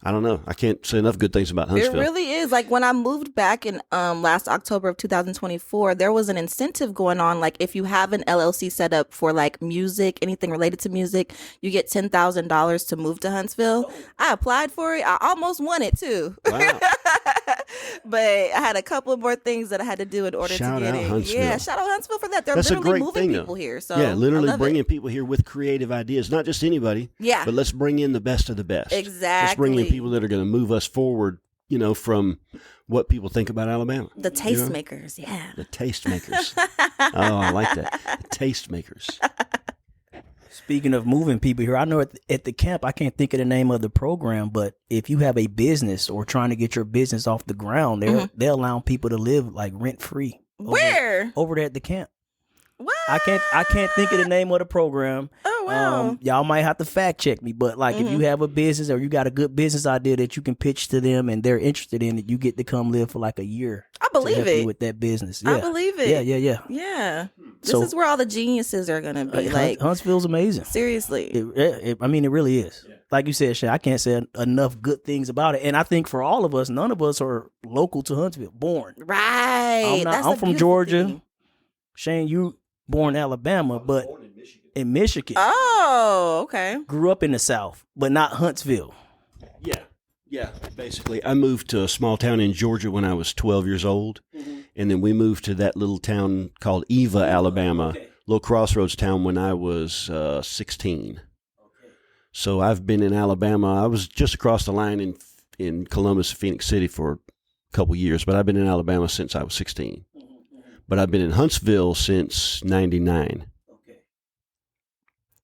Speaker 3: I don't know. I can't say enough good things about Huntsville.
Speaker 2: It really is. Like when I moved back in last October of 2024, there was an incentive going on. Like if you have an LLC set up for like music, anything related to music, you get $10,000 to move to Huntsville. I applied for it. I almost won it too.
Speaker 3: Wow.
Speaker 2: But I had a couple more things that I had to do in order
Speaker 3: Shout
Speaker 2: to get
Speaker 3: out
Speaker 2: it.
Speaker 3: Huntsville.
Speaker 2: Yeah, shout out Huntsville for that. They're
Speaker 3: That's a
Speaker 2: literally
Speaker 3: great
Speaker 2: moving
Speaker 3: thing,
Speaker 2: people
Speaker 3: though.
Speaker 2: here. So
Speaker 3: Yeah,
Speaker 2: I
Speaker 3: literally
Speaker 2: love
Speaker 3: bringing
Speaker 2: it.
Speaker 3: people here with creative ideas. Not just anybody.
Speaker 2: Yeah.
Speaker 3: But let's bring in the best of the best.
Speaker 2: Exactly.
Speaker 3: Let's bring in people that are going to move us forward, you know, from what people think about Alabama.
Speaker 2: The tastemakers, yeah.
Speaker 3: The taste makers. Oh, I like that. The taste makers.
Speaker 1: Speaking of moving people here, I know at the camp, I can't think of the name of the program, but if you have a business or trying to get your business off the ground, they're allowing people to live like rent free.
Speaker 2: Where?
Speaker 1: Over there at the camp.
Speaker 2: What?
Speaker 1: I can't think of the name of the program.
Speaker 2: Oh, wow.
Speaker 1: Y'all might have to fact check me, but like if you have a business or you got a good business idea that you can pitch to them and they're interested in it, you get to come live for like a year.
Speaker 2: I believe
Speaker 1: to help
Speaker 2: it.
Speaker 1: you with that business.
Speaker 2: I
Speaker 1: Yeah.
Speaker 2: believe it.
Speaker 1: Yeah.
Speaker 2: Yeah. This
Speaker 1: So-
Speaker 2: is where all the geniuses are going to be. Like,
Speaker 1: Huntsville's amazing.
Speaker 2: seriously.
Speaker 1: I mean, it really is. Like you said, Shay, I can't say enough good things about it. And I think for all of us, none of us are local to Huntsville, born.
Speaker 2: Right.
Speaker 1: I'm
Speaker 2: a
Speaker 1: from
Speaker 2: beautiful
Speaker 1: Georgia.
Speaker 2: thing.
Speaker 1: Shane, you born in Alabama, but in Michigan.
Speaker 2: Oh, okay.
Speaker 1: Grew up in the South, but not Huntsville.
Speaker 3: Yeah, basically. I moved to a small town in Georgia when I was 12 years old, and then we moved to that little town called Eva, Alabama, little crossroads town when I was 16. So I've been in Alabama. I was just across the line in Columbus, Phoenix City for a couple years, but I've been in Alabama since I was 16. But I've been in Huntsville since 99.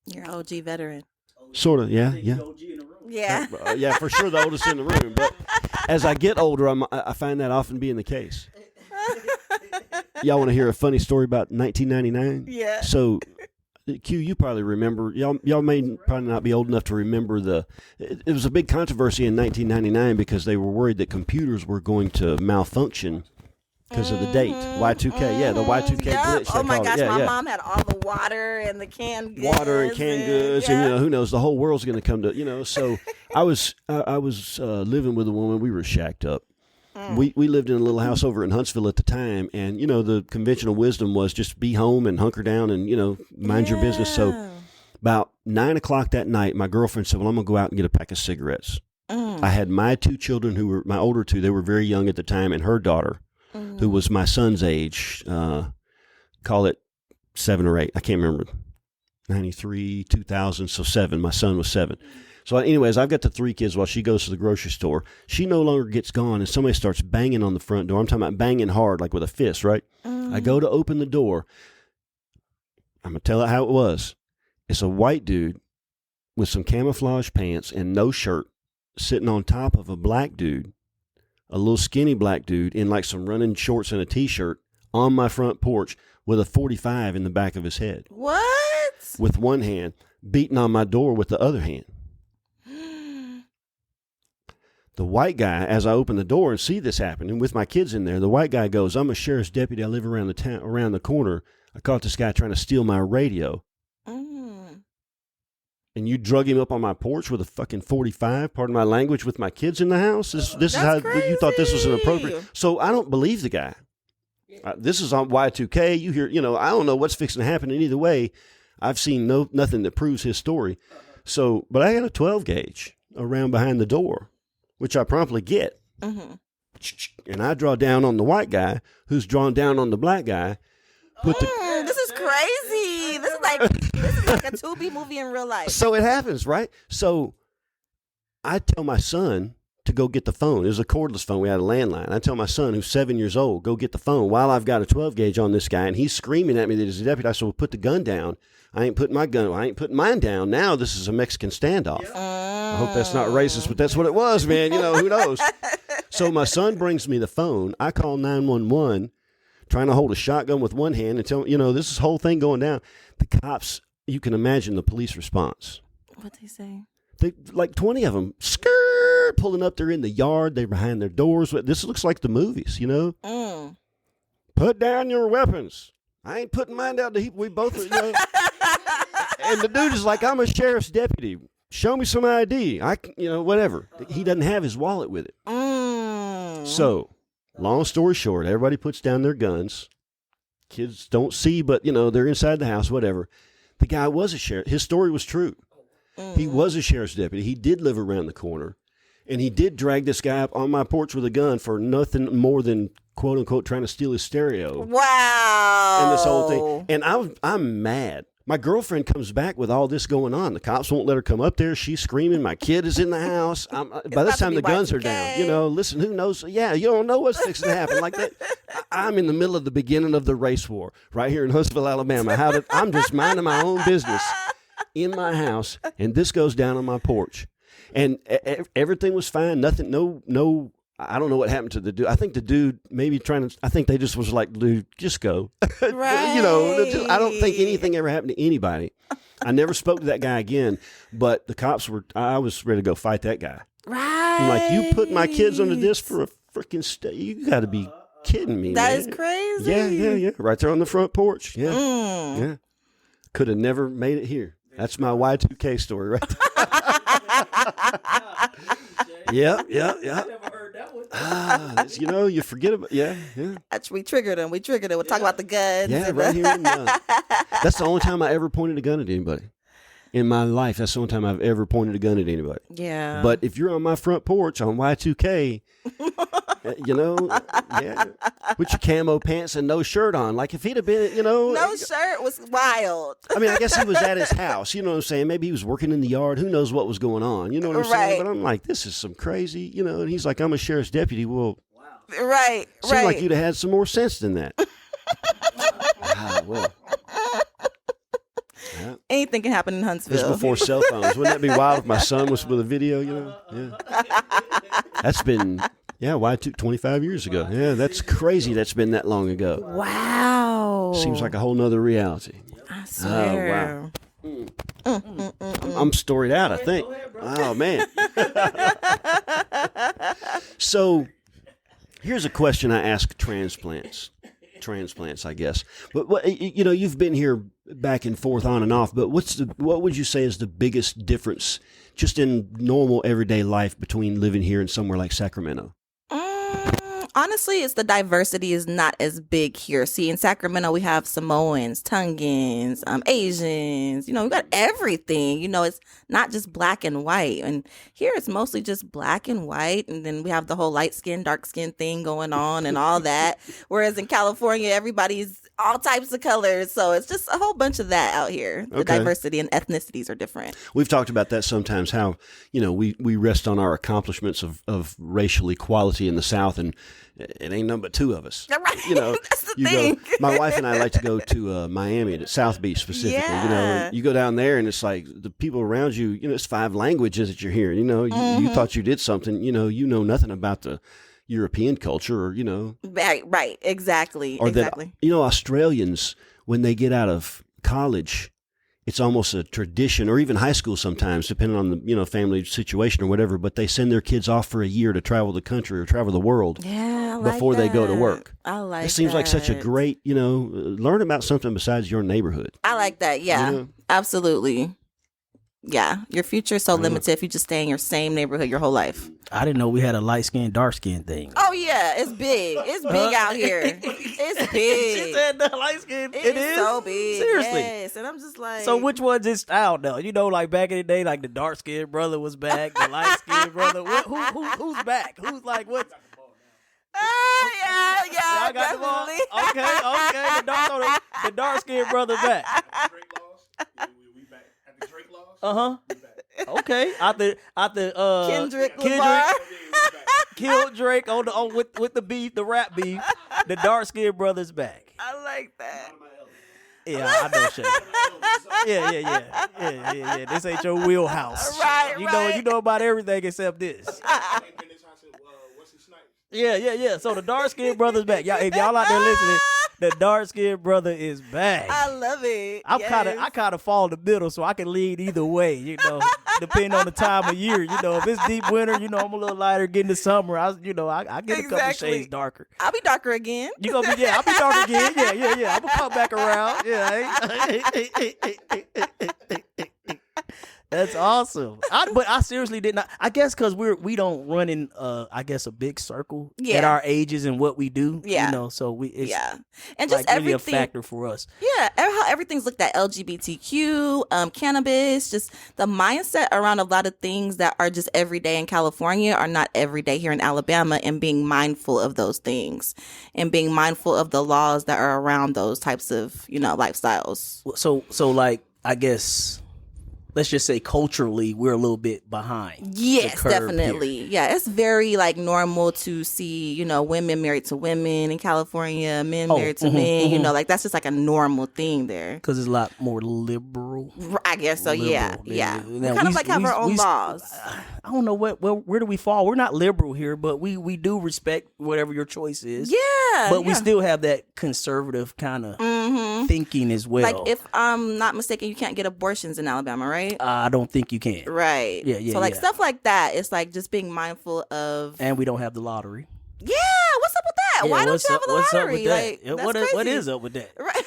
Speaker 2: You're an OG veteran.
Speaker 3: Sort of, yeah.
Speaker 2: Yeah.
Speaker 3: Yeah, for sure, the oldest in the room. But as I get older, I find that often being the case. Y'all want to hear a funny story about 1999?
Speaker 2: Yeah.
Speaker 3: So, Q, you probably remember. Y'all may probably not be old enough to remember it was a big controversy in 1999 because they were worried that computers were going to malfunction because of the date. Y2K. Yeah, the Y2K
Speaker 2: Yep.
Speaker 3: glitch.
Speaker 2: Oh, my gosh. My
Speaker 3: Yeah.
Speaker 2: mom had all the water and the canned goods.
Speaker 3: Water and canned goods, and you know, who knows, the whole world's going to come to, you know. So I was living with a woman. We were shacked up. We lived in a little house over in Huntsville at the time, and you know, the conventional wisdom was just be home and hunker down and, you know, mind your business. So about 9:00 that night, my girlfriend said, well, I'm going to go out and get a pack of cigarettes. I had my two children, who were my older two, they were very young at the time, and her daughter, who was my son's age, call it 7 or 8. I can't remember. 93, 2000, so 7. My son was 7. So anyways, I've got the 3 kids while she goes to the grocery store. She no longer gets gone, and somebody starts banging on the front door. I'm talking about banging hard, like with a fist, right? I go to open the door. I'm going to tell it how it was. It's a white dude with some camouflage pants and no shirt sitting on top of a black dude, a little skinny black dude in like some running shorts and a T-shirt on my front porch with a 45 in the back of his head.
Speaker 2: What?
Speaker 3: With one hand, beating on my door with the other hand. The white guy, as I open the door and see this happening with my kids in there, the white guy goes, I'm a sheriff's deputy. I live around the town, around the corner. I caught this guy trying to steal my radio. And you drug him up on my porch with a fucking 45, pardon my language, with my kids in the house? This is how you thought this was inappropriate. So I don't believe the guy. This is on Y2K. You hear, you know, I don't know what's fixing to happen. And either way, I've seen nothing that proves his story. So, but I got a 12 gauge around behind the door, which I promptly get. And I draw down on the white guy, who's drawn down on the black guy.
Speaker 2: This is crazy. This is like a 2B movie in real life.
Speaker 3: So it happens, right? So I tell my son to go get the phone. It was a cordless phone. We had a landline. I tell my son, who's 7 years old, go get the phone while I've got a 12 gauge on this guy, and he's screaming at me that he's a deputy. I said, well, put the gun down. I ain't putting mine down. Now this is a Mexican standoff. I hope that's not racist, but that's what it was, man. Who knows? So my son brings me the phone. I call 911, trying to hold a shotgun with one hand and tell this whole thing going down. The cops, you can imagine the police response.
Speaker 2: What'd they say?
Speaker 3: They, like 20 of them, pulling up. They're in the yard. They're behind their doors. This looks like the movies, Put down your weapons. I ain't putting mine down. We both, And the dude is like, I'm a sheriff's deputy. Show me some ID. Whatever. He doesn't have his wallet with it. So, long story short, everybody puts down their guns. Kids don't see, but, they're inside the house, whatever. The guy was a sheriff. His story was true. He was a sheriff's deputy. He did live around the corner. And he did drag this guy up on my porch with a gun for nothing more than, quote unquote, trying to steal his stereo.
Speaker 2: Wow.
Speaker 3: And this whole thing. And I'm mad. My girlfriend comes back with all this going on. The cops won't let her come up there. She's screaming. My kid is in the house. By this time, the guns are down. Listen, who knows? Yeah, you don't know what's fixing to happen. Like that. I'm in the middle of the beginning of the race war right here in Huntsville, Alabama. I'm just minding my own business in my house, and this goes down on my porch. And everything was fine. Nothing, no. I don't know what happened to the dude. I think the dude maybe I think they just was like, dude, just go.
Speaker 2: Right.
Speaker 3: I don't think anything ever happened to anybody. I never spoke to that guy again, but the cops I was ready to go fight that guy.
Speaker 2: Right.
Speaker 3: I'm like, you put my kids under this for a freaking you got to be kidding me,
Speaker 2: That
Speaker 3: man.
Speaker 2: is crazy.
Speaker 3: Yeah. Right there on the front porch. Yeah. Yeah. Could have never made it here. That's my Y2K story right there. Yeah. You forget about, yeah.
Speaker 2: We triggered him. We triggered him. We'll talk about the guns.
Speaker 3: Yeah, right here. That's the only time I ever pointed a gun at anybody. In my life, that's the only time I've ever pointed a gun at anybody.
Speaker 2: Yeah.
Speaker 3: But if you're on my front porch on Y2K, with your camo pants and no shirt on, like if he'd have been,
Speaker 2: No shirt was wild.
Speaker 3: I mean, I guess he was at his house, you know what I'm saying? Maybe he was working in the yard. Who knows what was going on? You know what I'm saying? But I'm like, this is some crazy, and he's like, I'm a sheriff's deputy. Well,
Speaker 2: right.
Speaker 3: Seemed like you'd have had some more sense than that. Well. Yeah.
Speaker 2: Anything can happen in Huntsville.
Speaker 3: This before cell phones. Wouldn't that be wild if my son was with a video, Yeah. That's been, 25 years ago. Yeah, that's crazy that's been that long ago.
Speaker 2: Wow.
Speaker 3: Seems like a whole nother reality.
Speaker 2: I swear.
Speaker 3: Oh, wow. I'm storied out, I think. Oh, man. So, here's a question I ask transplants, I guess. But you've been here back and forth on and off. But what would you say is the biggest difference just in normal everyday life between living here and somewhere like Sacramento?
Speaker 2: Honestly, it's the diversity is not as big here. See, in Sacramento, we have Samoans, Tongans, Asians. We got everything. It's not just black and white. And here, it's mostly just black and white. And then we have the whole light skin, dark skin thing going on and all that. Whereas in California, everybody's all types of colors. So it's just a whole bunch of that out here. The diversity and ethnicities are different.
Speaker 3: We've talked about that sometimes, how, we rest on our accomplishments of racial equality in the South, and it ain't nothing but two of us.
Speaker 2: Right. That's the thing.
Speaker 3: My wife and I like to go to Miami, to South Beach specifically.
Speaker 2: Yeah.
Speaker 3: You go down there and it's like the people around you, it's 5 languages that you're hearing. You thought you did something, you know nothing about the European culture, or
Speaker 2: right, exactly,
Speaker 3: or
Speaker 2: exactly.
Speaker 3: That, Australians, when they get out of college, it's almost a tradition, or even high school sometimes, depending on the family situation or whatever. But they send their kids off for a year to travel the country or travel the world.
Speaker 2: Yeah,
Speaker 3: before they go to work.
Speaker 2: I like.
Speaker 3: It seems like such a great, learn about something besides your neighborhood.
Speaker 2: I like that. Yeah, absolutely. Yeah, your future is so limited if you just stay in your same neighborhood your whole life.
Speaker 1: I didn't know we had a light skin, dark skin thing.
Speaker 2: Oh yeah, it's big. It's big out here. It's big.
Speaker 1: She said the light skin.
Speaker 2: It is so big.
Speaker 1: Seriously.
Speaker 2: Yes, and I'm just like.
Speaker 1: So which one's this? I don't know. Like back in the day, like the dark skinned brother was back, the light skinned brother. Who's Brothers back? Who's like what?
Speaker 2: Yeah,
Speaker 1: Y'all got the ball?
Speaker 2: definitely.
Speaker 1: Okay. The dark skinned brother back.
Speaker 4: Drake lost. We back. After Drake lost. We back.
Speaker 1: Okay. After
Speaker 2: Kendrick Lamar.
Speaker 1: killed Drake with the beef, the rap beef. The dark skinned brothers back.
Speaker 2: I like that.
Speaker 1: Yeah, I know shit. Yeah. This ain't your wheelhouse.
Speaker 2: Right,
Speaker 1: You know about everything except this.
Speaker 4: Wesley Snipes.
Speaker 1: Yeah. So the dark skinned brother's back. Y'all, if y'all out there listening, the dark skinned brother is back.
Speaker 2: I love it.
Speaker 1: I kind of fall in the middle, so I can lead either way. Depending on the time of year. If it's deep winter, I'm a little lighter. Getting the summer, I get a couple shades darker.
Speaker 2: I'll be darker again.
Speaker 1: You gonna be? Yeah, I'll be dark again. Yeah. I'm gonna come back around. Yeah. That's awesome. But I seriously did not. I guess because we don't run in I guess a big circle at our ages and what we do.
Speaker 2: Yeah.
Speaker 1: So it's
Speaker 2: and just
Speaker 1: like really
Speaker 2: everything
Speaker 1: a factor for us.
Speaker 2: Yeah, how everything's looked at, LGBTQ, cannabis, just the mindset around a lot of things that are just everyday in California are not everyday here in Alabama, and being mindful of those things and being mindful of the laws that are around those types of lifestyles.
Speaker 1: So like I guess. Let's just say culturally, we're a little bit behind.
Speaker 2: Yes, definitely. Here. Yeah, it's very normal to see, women married to women in California, men married to men. Like that's just like a normal thing there.
Speaker 1: Because it's a lot more liberal.
Speaker 2: I guess so.
Speaker 1: Liberal.
Speaker 2: Yeah.
Speaker 1: We
Speaker 2: kind of have our own laws.
Speaker 1: I don't know where do we fall. We're not liberal here, but we do respect whatever your choice is.
Speaker 2: Yeah.
Speaker 1: But we still have that conservative kind of thinking as well.
Speaker 2: Like if I'm not mistaken, you can't get abortions in Alabama, right?
Speaker 1: I don't think you can.
Speaker 2: Right.
Speaker 1: Yeah.
Speaker 2: So stuff like that, it's like just being mindful of.
Speaker 1: And we don't have the lottery.
Speaker 2: Yeah, what's up with that? Why don't you have a lottery?
Speaker 1: What's up with that? What is up with that? Right.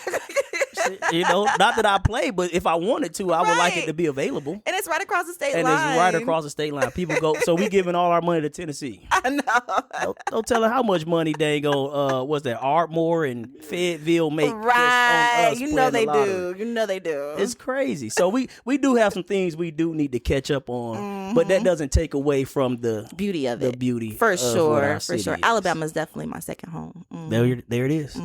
Speaker 1: Not that I play, but if I wanted to, I would like it to be available.
Speaker 2: And it's right across the state
Speaker 1: line. And it's right across the state line. People go, so we giving all our money to Tennessee.
Speaker 2: I know.
Speaker 1: Don't tell her how much money they go. What's that? Ardmore and Fayetteville make.
Speaker 2: Right.
Speaker 1: On us
Speaker 2: they do. They do.
Speaker 1: It's crazy. So we do have some things we do need to catch up on, but that doesn't take away from the
Speaker 2: beauty of it.
Speaker 1: The beauty,
Speaker 2: for sure.
Speaker 1: Is.
Speaker 2: Alabama's definitely my second home.
Speaker 1: There it is.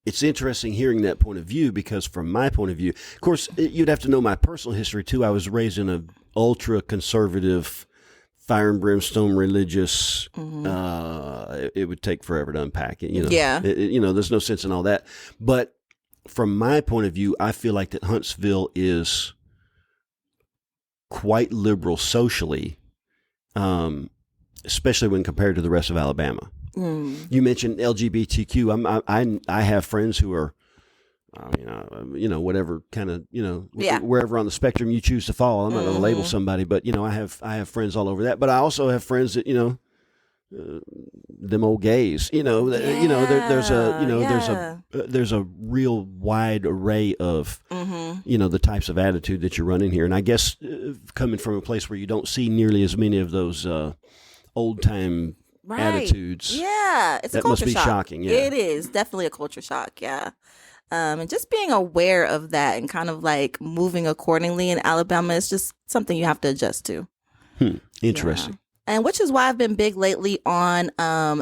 Speaker 3: It's interesting hearing that point of view, because from my point of view, of course, you'd have to know my personal history too. I was raised in an ultra conservative, fire and brimstone religious. It would take forever to unpack it.
Speaker 2: Yeah.
Speaker 3: There's no sense in all that. But from my point of view, I feel like that Huntsville is quite liberal socially, especially when compared to the rest of Alabama. You mentioned LGBTQ. I have friends who are, whatever kind of, wherever on the spectrum you choose to fall. I'm not going to label somebody, but I have friends all over that. But I also have friends that them old gays. There's a real wide array of the types of attitude that you're running here, and I guess coming from a place where you don't see nearly as many of those old time. Right. Attitudes.
Speaker 2: Yeah, it's a culture
Speaker 3: must be
Speaker 2: shock.
Speaker 3: Shocking. Yeah,
Speaker 2: it is definitely a culture shock. Yeah, and just being aware of that and kind of like moving accordingly in Alabama is just something you have to adjust to.
Speaker 3: Interesting.
Speaker 2: Yeah. And which is why I've been big lately on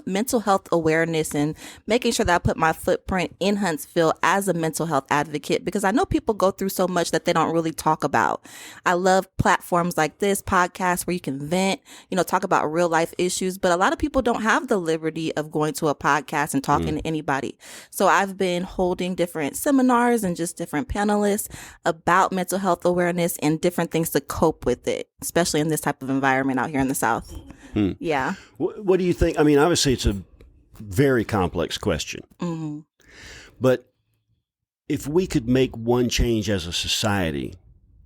Speaker 2: mental health awareness and making sure that I put my footprint in Huntsville as a mental health advocate, because I know people go through so much that they don't really talk about. I love platforms like this podcast where you can vent, talk about real life issues. But a lot of people don't have the liberty of going to a podcast and talking to anybody. So I've been holding different seminars and just different panelists about mental health awareness and different things to cope with it, especially in this type of environment out here in the South. Yeah.
Speaker 3: What do you think? I mean, obviously, it's a very complex question. But if we could make one change as a society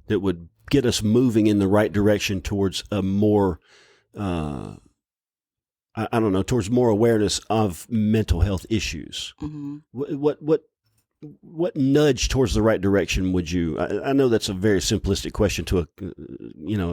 Speaker 3: that would get us moving in the right direction towards a more, towards more awareness of mental health issues, what nudge towards the right direction would you? I know that's a very simplistic question to a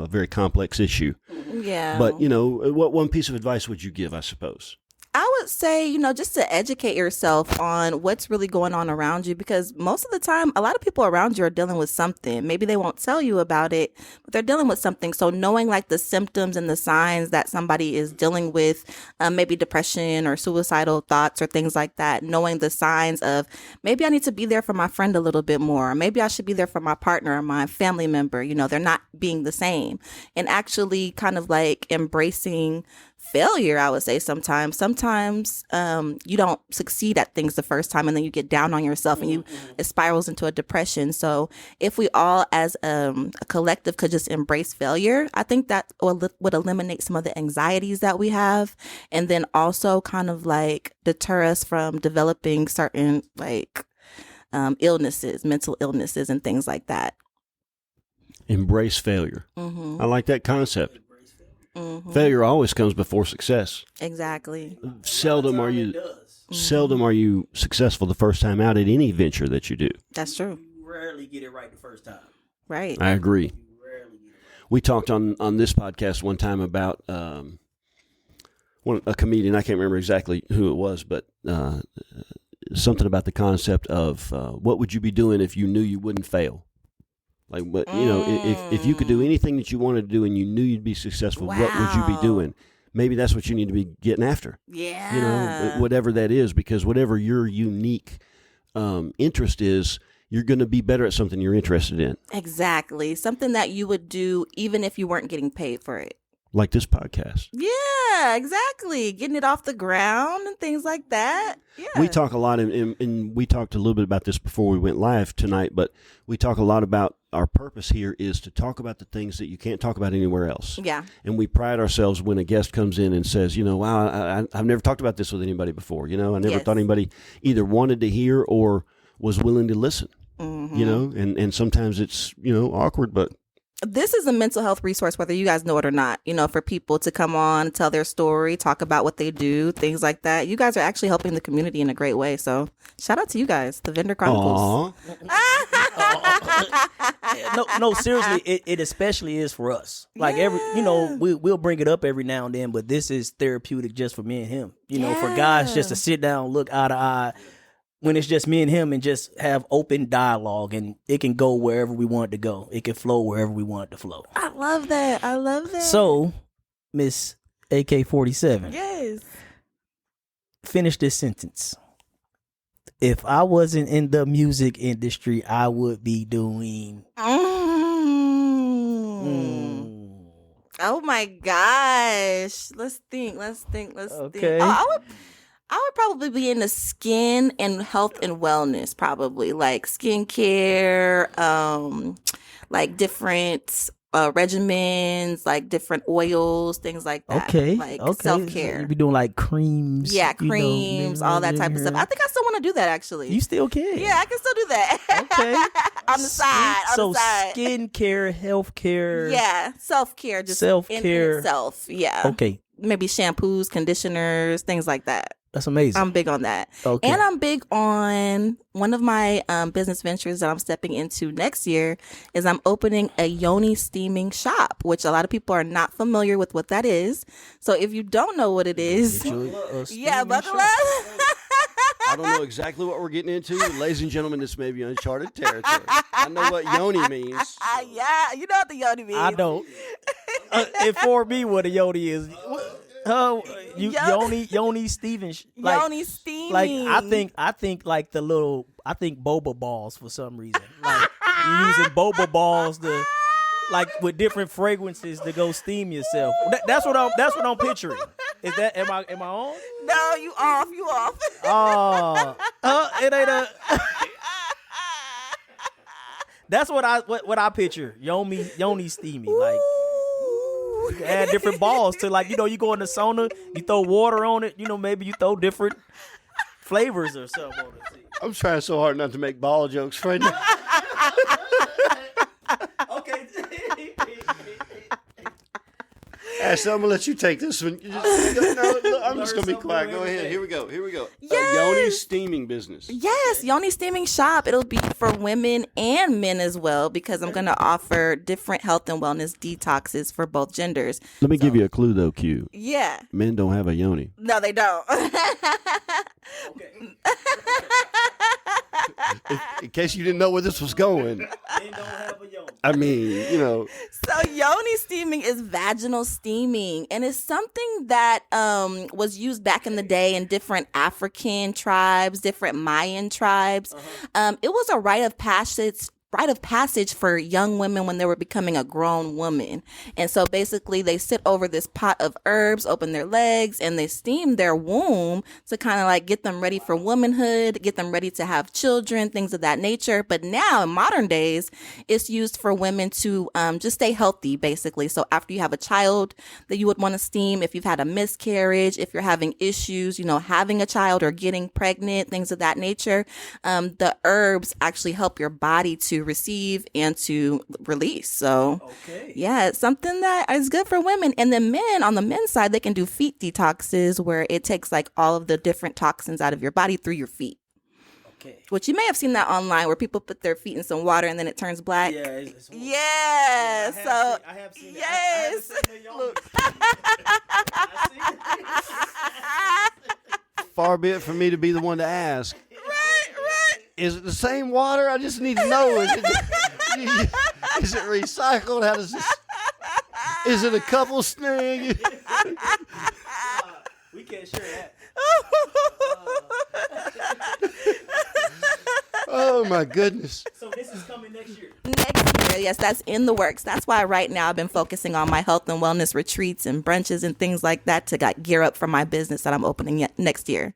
Speaker 3: very complex issue.
Speaker 2: Yeah.
Speaker 3: But what one piece of advice would you give? I suppose.
Speaker 2: I would say, just to educate yourself on what's really going on around you, because most of the time, a lot of people around you are dealing with something. Maybe they won't tell you about it, but they're dealing with something. So knowing like the symptoms and the signs that somebody is dealing with, maybe depression or suicidal thoughts or things like that, knowing the signs of maybe I need to be there for my friend a little bit more, or maybe I should be there for my partner or my family member. They're not being the same, and actually kind of like embracing failure. I would say sometimes you don't succeed at things the first time, and then you get down on yourself and it spirals into a depression. So if we all as a collective could just embrace failure, I think that would eliminate some of the anxieties that we have, and then also kind of like deter us from developing certain like illnesses, mental illnesses and things like that.
Speaker 3: Embrace failure. I like that concept. Failure always comes before success.
Speaker 2: Exactly.
Speaker 3: Seldom are you successful the first time out at any venture that you do.
Speaker 2: That's true.
Speaker 1: You rarely get it right the first time.
Speaker 2: Right.
Speaker 3: I agree. We talked on this podcast one time about a comedian. I can't remember exactly who it was, but something about the concept of what would you be doing if you knew you wouldn't fail? Like, but if you could do anything that you wanted to do and you knew you'd be successful, what would you be doing? Maybe that's what you need to be getting after.
Speaker 2: Yeah.
Speaker 3: Whatever that is, because whatever your unique interest is, you're going to be better at something you're interested in.
Speaker 2: Exactly. Something that you would do even if you weren't getting paid for it.
Speaker 3: Like this podcast.
Speaker 2: Yeah, exactly. Getting it off the ground and things like that. Yeah.
Speaker 3: We talk a lot, and we talked a little bit about this before we went live tonight, but we talk a lot about our purpose here is to talk about the things that you can't talk about anywhere else.
Speaker 2: Yeah.
Speaker 3: And we pride ourselves when a guest comes in and says, wow, I've never talked about this with anybody before. I never thought anybody either wanted to hear or was willing to listen. And sometimes it's, awkward, but
Speaker 2: this is a mental health resource, whether you guys know it or not, for people to come on, tell their story, talk about what they do, things like that. You guys are actually helping the community in a great way. So shout out to you guys, the Vendor Chronicles.
Speaker 1: No, seriously, it especially is for us. Like we'll bring it up every now and then, but this is therapeutic just for me and him. For guys just to sit down, look eye to eye. When it's just me and him and just have open dialogue, and it can go wherever we want it to go. It can flow wherever we want it to flow.
Speaker 2: I love that.
Speaker 1: So, Miss AK-47.
Speaker 2: Yes.
Speaker 1: Finish this sentence. If I wasn't in the music industry, I would be doing.
Speaker 2: Oh my gosh. Let's think.
Speaker 1: Okay.
Speaker 2: I would probably be into skin and health and wellness, probably like skincare, like different regimens, like different oils, things like that.
Speaker 1: Okay.
Speaker 2: Like self-care.
Speaker 1: You'd be doing like creams.
Speaker 2: Yeah, creams, all that type of stuff. I think I still want to do that, actually.
Speaker 1: You still can.
Speaker 2: Yeah, I can still do that.
Speaker 1: Okay.
Speaker 2: On the side.
Speaker 1: So skincare, healthcare.
Speaker 2: Yeah, self-care. Just
Speaker 1: self-care.
Speaker 2: in itself. Yeah.
Speaker 1: Okay.
Speaker 2: Maybe shampoos, conditioners, things like that.
Speaker 1: That's amazing.
Speaker 2: I'm big on that.
Speaker 1: Okay.
Speaker 2: And I'm big on one of my business ventures that I'm stepping into next year is I'm opening a yoni steaming shop, which a lot of people are not familiar with what that is. So if you don't know what it is, buckle up.
Speaker 3: I don't know exactly what we're getting into. Ladies and gentlemen, this may be uncharted territory. I know what yoni means.
Speaker 2: Yeah, you know what the yoni means.
Speaker 1: I don't. Inform me what a yoni is. Yoni Stevens. Like,
Speaker 2: yoni steaming.
Speaker 1: Like I think like boba balls for some reason. Like you're using boba balls to like with different fragrances to go steam yourself. That's what I'm picturing. Is that am I on?
Speaker 2: No, you off.
Speaker 1: It ain't a. That's what I picture. Yoni steamy like. You can add different balls to like, you go in the sauna, you throw water on it, maybe you throw different flavors or something on it.
Speaker 3: I'm trying so hard not to make ball jokes right now.
Speaker 1: Okay.
Speaker 3: Ashley, I'm gonna let you take this one. I'm just gonna be quiet. Go ahead. Here we go.
Speaker 2: Yes.
Speaker 3: Yoni steaming business.
Speaker 2: Yes, Yoni Steaming Shop. It'll be for women and men as well because I'm going to offer different health and wellness detoxes for both genders.
Speaker 3: Let me give you a clue, though, Q.
Speaker 2: Yeah.
Speaker 3: Men don't have a yoni.
Speaker 2: No, they don't.
Speaker 1: Okay.
Speaker 3: In case you didn't know where this was going.
Speaker 1: Men don't have a yoni.
Speaker 3: I mean, you know.
Speaker 2: So yoni steaming is vaginal steaming, and it's something that was used back in the day in different African tribes, different Mayan tribes. It was a rite of passage for young women when they were becoming a grown woman. And so basically they sit over this pot of herbs, open their legs, and they steam their womb to kind of like get them ready for womanhood, get them ready to have children, things of that nature. But now in modern days, it's used for women to just stay healthy, basically. So after you have a child that you would want to steam, if you've had a miscarriage, if you're having issues, having a child or getting pregnant, things of that nature, the herbs actually help your body to receive and to release. So yeah, it's something that is good for women. And then men, on the men's side, they can do feet detoxes where it takes like all of the different toxins out of your body through your feet. Which you may have seen that online where people put their feet in some water and then it turns black.
Speaker 1: Yeah, it's
Speaker 2: yeah. So
Speaker 1: I have seen
Speaker 2: yes.
Speaker 3: Far be it from me to be the one to ask.
Speaker 2: Right.
Speaker 3: Is it the same water? I just need to know. Is it recycled? How does this? Is it a couple thing?
Speaker 1: We can't share that.
Speaker 3: Oh my goodness.
Speaker 1: So this is coming next year.
Speaker 2: Next year, yes, that's in the works. That's why right now I've been focusing on my health and wellness retreats and brunches and things like that to gear up for my business that I'm opening next year.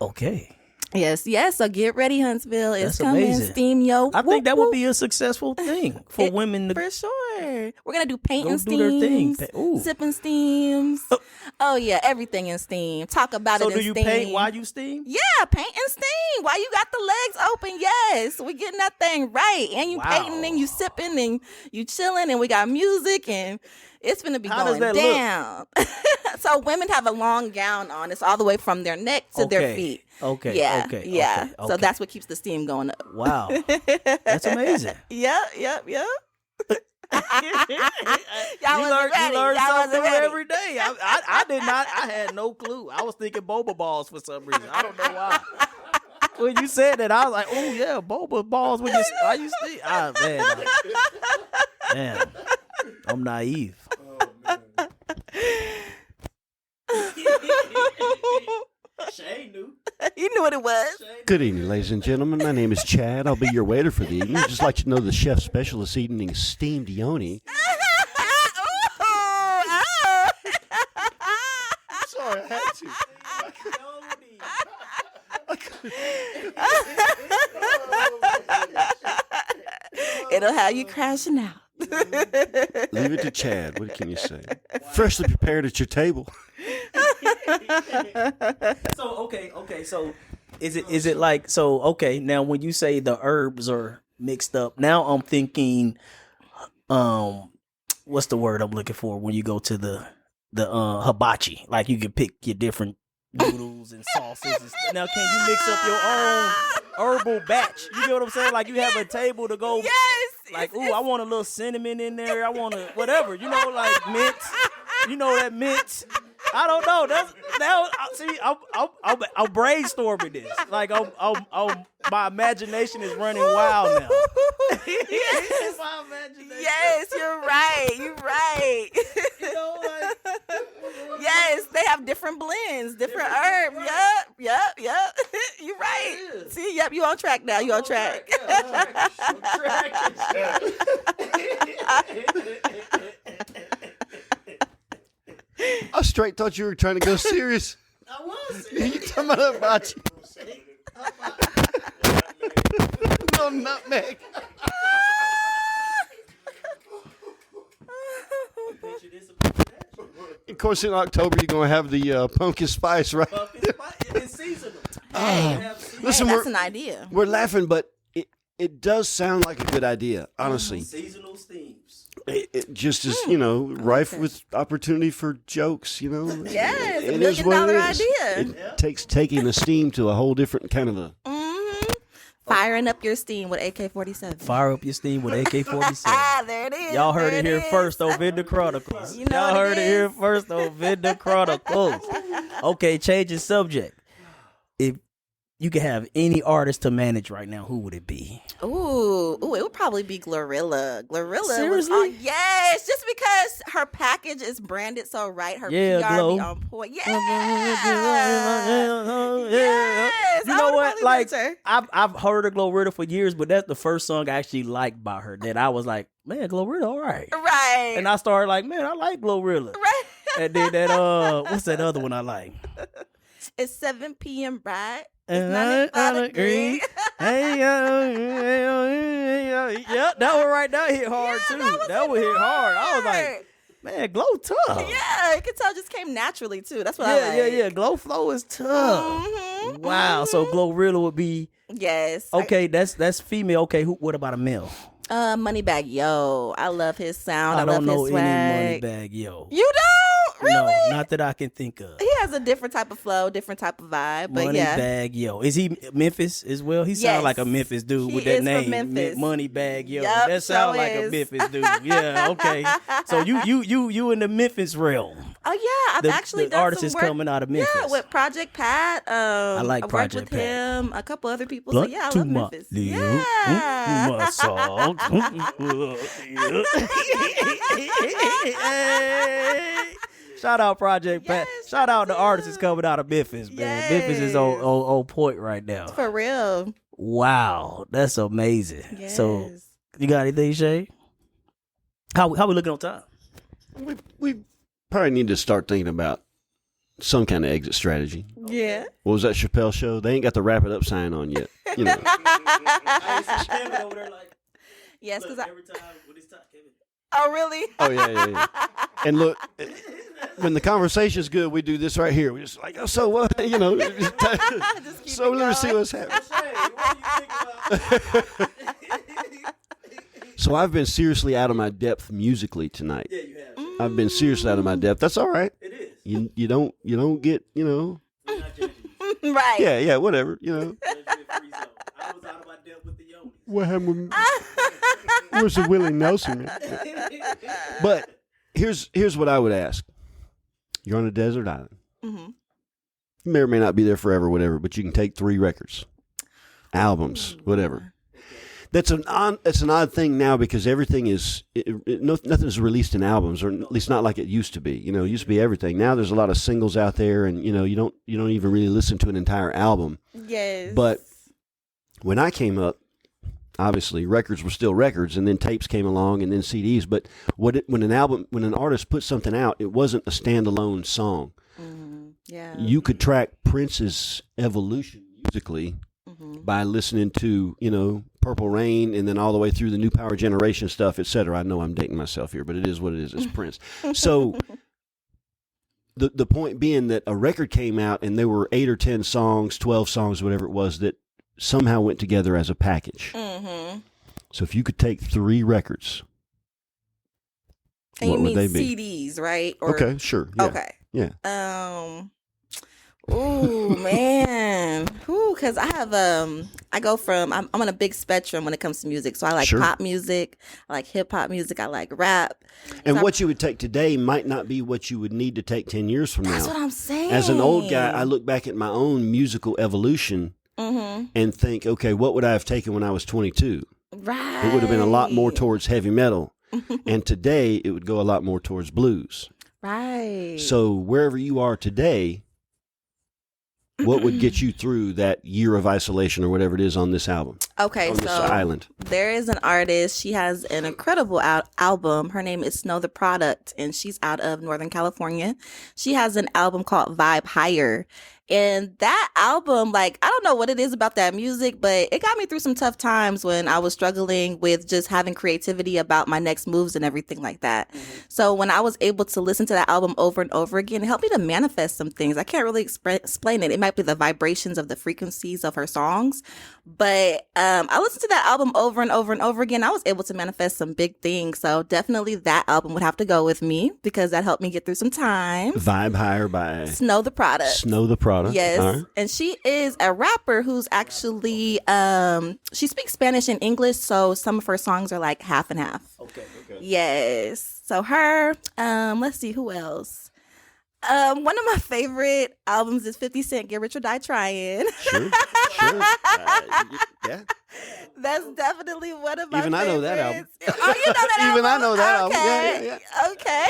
Speaker 1: Okay.
Speaker 2: Yes. So get ready, Huntsville. It's
Speaker 1: That's
Speaker 2: coming.
Speaker 1: amazing.
Speaker 2: Steam yo.
Speaker 1: I think that would be a successful thing for women to
Speaker 2: For sure. We're going to do paint
Speaker 1: go
Speaker 2: and
Speaker 1: do their thing.
Speaker 2: steams,
Speaker 1: Ooh.
Speaker 2: sipping steams. Oh, yeah, everything in steam. Talk about
Speaker 1: So
Speaker 2: it in
Speaker 1: do you
Speaker 2: steam.
Speaker 1: paint while you steam?
Speaker 2: Yeah, paint and steam. While you got the legs open, yes. We getting that thing right. And you
Speaker 1: Wow.
Speaker 2: painting and you sipping and you chilling and we got music and it's going to be
Speaker 1: How does
Speaker 2: going
Speaker 1: that
Speaker 2: down. So women have a long gown on. It's all the way from their neck to their feet.
Speaker 1: Okay.
Speaker 2: Yeah.
Speaker 1: Okay.
Speaker 2: Yeah.
Speaker 1: Okay.
Speaker 2: So that's what keeps the steam going up.
Speaker 1: Wow. That's amazing.
Speaker 2: Yep. Y'all
Speaker 1: You
Speaker 2: wasn't ready.
Speaker 1: learn
Speaker 2: Y'all
Speaker 1: something
Speaker 2: wasn't ready.
Speaker 1: every day. I did not. I had no clue. I was thinking boba balls for some reason. I don't know why. When you said that, I was like, "Oh yeah, boba balls." When I used to, man, I'm naive. Shay knew.
Speaker 2: You knew what it was.
Speaker 3: Good evening, ladies and gentlemen. My name is Chad. I'll be your waiter for the evening. Just like you to know, the chef special this evening is steamed yoni. Sorry, I had to.
Speaker 2: It'll have you crashing out.
Speaker 3: Leave it to Chad. What can you say? Freshly prepared at your table.
Speaker 1: So okay. So is it like so? Okay, now when you say the herbs are mixed up, now I'm thinking, what's the word I'm looking for when you go to the hibachi? Like you can pick your different noodles and sauces. And stuff. Now can you mix up your own herbal batch? You get what I'm saying? Like you have a table to go.
Speaker 2: Yes.
Speaker 1: Like I want a little cinnamon in there. I want a whatever. Like mint. That mint. I don't know. That's now. See, I'm brainstorming this. Like my imagination is running wild now.
Speaker 2: Yes.
Speaker 1: My imagination.
Speaker 2: Yes, you're right. Yes, they have different blends, different herbs.
Speaker 1: Right.
Speaker 2: Yep. You're right. See, yep, you on track now. You on track.
Speaker 1: I'm
Speaker 3: I straight thought you were trying to go serious.
Speaker 1: I was.
Speaker 3: You talking about hibachi? No nutmeg. Of course, in October you're gonna have the pumpkin spice, right?
Speaker 1: It's seasonal.
Speaker 3: Listen,
Speaker 2: That's an idea.
Speaker 3: we're laughing, but it does sound like a good idea, honestly.
Speaker 1: Seasonal steams.
Speaker 3: it just is, rife with opportunity for jokes,
Speaker 2: Yes,
Speaker 3: It
Speaker 2: $1
Speaker 3: is what it
Speaker 2: million
Speaker 3: is.
Speaker 2: idea.
Speaker 3: It takes taking Esteem to a whole different kind of a.
Speaker 2: Firing up your steam with AK-47.
Speaker 1: Fire up your steam with AK-47.
Speaker 2: Ah, there it is.
Speaker 1: Y'all heard
Speaker 2: There
Speaker 1: it here
Speaker 2: is.
Speaker 1: first on Vendor Chronicles.
Speaker 2: You know
Speaker 1: Y'all
Speaker 2: what
Speaker 1: heard
Speaker 2: it
Speaker 1: it here
Speaker 2: is.
Speaker 1: first on Vendor Chronicles. Okay, changing subject. If you could have any artist to manage right now, who would it be?
Speaker 2: Ooh, it would probably be Glorilla. Glorilla
Speaker 1: Seriously?
Speaker 2: was on, yes, just because her package is branded so right, her
Speaker 1: Yeah,
Speaker 2: PR
Speaker 1: Glow.
Speaker 2: be on point. Yes.
Speaker 1: You
Speaker 2: I
Speaker 1: know
Speaker 2: would
Speaker 1: what?
Speaker 2: probably
Speaker 1: Like,
Speaker 2: manage her.
Speaker 1: I've heard of Glorilla for years, but that's the first song I actually liked by her. That I was like, man, Glorilla, all right.
Speaker 2: Right.
Speaker 1: And I started like, man, I like Glorilla.
Speaker 2: right.
Speaker 1: And then that what's that other one I like?
Speaker 2: It's 7 p.m. right?
Speaker 1: And
Speaker 2: It's not
Speaker 1: agree. Hey, yeah, that one right there hit hard too. That one hit hard. I was like, man, Glow tough.
Speaker 2: Yeah, you can tell it just came naturally too. That's what I like.
Speaker 1: Yeah. Glow flow is tough.
Speaker 2: Mhm,
Speaker 1: Wow.
Speaker 2: mhm.
Speaker 1: So Glorilla would be
Speaker 2: Yes.
Speaker 1: okay. That's female. Okay. What about a male?
Speaker 2: Moneybag Yo. I love his sound. I,
Speaker 1: I
Speaker 2: love
Speaker 1: don't know
Speaker 2: his
Speaker 1: any
Speaker 2: swag.
Speaker 1: Moneybag Yo.
Speaker 2: You don't? Really?
Speaker 1: No, not that I can think of.
Speaker 2: He has a different type of flow, different type of vibe. But yeah.
Speaker 1: Moneybag Yo. Is he Memphis as well? He
Speaker 2: Yes.
Speaker 1: sounds like a Memphis dude
Speaker 2: He
Speaker 1: with that
Speaker 2: is from
Speaker 1: name.
Speaker 2: Memphis.
Speaker 1: Moneybag Yo.
Speaker 2: Yup,
Speaker 1: That sounds
Speaker 2: sure
Speaker 1: like a
Speaker 2: is.
Speaker 1: Memphis dude. Yeah, okay. So you in the Memphis realm.
Speaker 2: Oh yeah, I've
Speaker 1: The-
Speaker 2: actually
Speaker 1: the
Speaker 2: done
Speaker 1: artist
Speaker 2: some
Speaker 1: is
Speaker 2: work.
Speaker 1: coming out of Memphis.
Speaker 2: Yeah, with Project Pat. I
Speaker 1: like
Speaker 2: worked
Speaker 1: Project
Speaker 2: with
Speaker 1: Pat.
Speaker 2: him, a couple other people.
Speaker 1: Blunt
Speaker 2: so yeah, I
Speaker 1: to
Speaker 2: love
Speaker 1: my
Speaker 2: Memphis.
Speaker 1: lip,
Speaker 2: Yeah.
Speaker 1: my salt. Hey. Shout out Project Pat.
Speaker 2: Yes,
Speaker 1: Shout out the
Speaker 2: out.
Speaker 1: artist is coming out of Memphis, man. Memphis is on point right now.
Speaker 2: For real.
Speaker 1: Wow, that's amazing.
Speaker 2: Yes.
Speaker 1: So you got anything, Shay? How we looking on time?
Speaker 3: We probably need to start thinking about some kind of exit strategy.
Speaker 2: Yeah.
Speaker 3: What was that Chappelle show? They ain't got the wrap it up sign on yet.
Speaker 2: Yes, because I.
Speaker 1: every time when it's time, Kevin.
Speaker 2: Oh really?
Speaker 3: Oh yeah. And look, when the conversation's good, we do this right here. We just like, oh, so what?
Speaker 2: Just keep
Speaker 3: So
Speaker 2: it
Speaker 3: let me see
Speaker 2: going.
Speaker 3: what's happening.
Speaker 1: Hey, what do you think about?
Speaker 3: So I've been seriously out of my depth musically tonight.
Speaker 1: Yeah, you have.
Speaker 3: I've been seriously out of my depth. That's all right.
Speaker 1: It is.
Speaker 3: You don't get
Speaker 1: We're not judging you.
Speaker 2: Right.
Speaker 3: yeah whatever
Speaker 1: Judgment free zone. I was out of my depth with the Yonis.
Speaker 3: What happened? Where's the Willie Nelson? But here's what I would ask. You're on a desert island.
Speaker 2: Mm-hmm.
Speaker 3: You may or may not be there forever, whatever. But you can take 3 records, albums, whatever. That's an odd thing now because everything is nothing's released in albums, or at least not like it used to be. It used to be everything. Now there's a lot of singles out there, and you don't even really listen to an entire album.
Speaker 2: Yes.
Speaker 3: But when I came up, obviously records were still records, and then tapes came along, and then CDs. But when an artist put something out, it wasn't a standalone song.
Speaker 2: Yeah.
Speaker 3: You could track Prince's evolution musically by listening to Purple Rain, and then all the way through the New Power Generation stuff, etc. I know I'm dating myself here, but it is what it is. It's Prince. So the point being that a record came out, and there were 8 or 10 songs, 12 songs, whatever it was, that somehow went together as a package.
Speaker 2: Mm-hmm.
Speaker 3: So if you could take 3 records,
Speaker 2: And
Speaker 3: what
Speaker 2: you
Speaker 3: would
Speaker 2: mean
Speaker 3: they be?
Speaker 2: CDs, right? Or,
Speaker 3: Okay, sure. Yeah.
Speaker 2: Okay.
Speaker 3: Yeah.
Speaker 2: Ooh, man. Ooh, because I have I go from I'm on a big spectrum when it comes to music. So I like
Speaker 3: Sure.
Speaker 2: pop music, I like hip hop music, I like rap.
Speaker 3: And
Speaker 2: So
Speaker 3: what you would take today might not be what you would need to take 10 years from
Speaker 2: that's
Speaker 3: now.
Speaker 2: what I'm saying.
Speaker 3: As an old guy, I look back at my own musical evolution and think, okay, what would I have taken when I was 22?
Speaker 2: Right.
Speaker 3: It would have been a lot more towards heavy metal. And today, it would go a lot more towards blues.
Speaker 2: Right.
Speaker 3: So wherever you are today, what would get you through that year of isolation or whatever it is on this album,
Speaker 2: Okay,
Speaker 3: on
Speaker 2: so
Speaker 3: this island?
Speaker 2: there is an artist. She has an incredible album. Her name is Snow the Product, and she's out of Northern California. She has an album called Vibe Higher, And that album, like, I don't know what it is about that music, but it got me through some tough times when I was struggling with just having creativity about my next moves and everything like that. So when I was able to listen to that album over and over again, it helped me to manifest some things. I can't really explain it. It might be the vibrations of the frequencies of her songs, but I listened to that album over and over and over again. I was able to manifest some big things. So definitely that album would have to go with me because that helped me get through some time.
Speaker 3: Vibe Higher by
Speaker 2: Snow the Product.
Speaker 3: Snow the Product.
Speaker 2: Yes.
Speaker 3: All right.
Speaker 2: And she is a rapper who's actually, she speaks Spanish and English. So some of her songs are like half and half.
Speaker 1: Okay.
Speaker 2: Yes. So her, let's see who else. One of my favorite albums is 50 Cent, Get Rich or Die Trying.
Speaker 3: Sure. Yeah.
Speaker 2: That's definitely one of my
Speaker 3: Even I
Speaker 2: favorites.
Speaker 3: know that album.
Speaker 2: Oh, you know that album?
Speaker 3: Even I know that album.
Speaker 2: Okay.
Speaker 3: Yeah.
Speaker 2: Okay.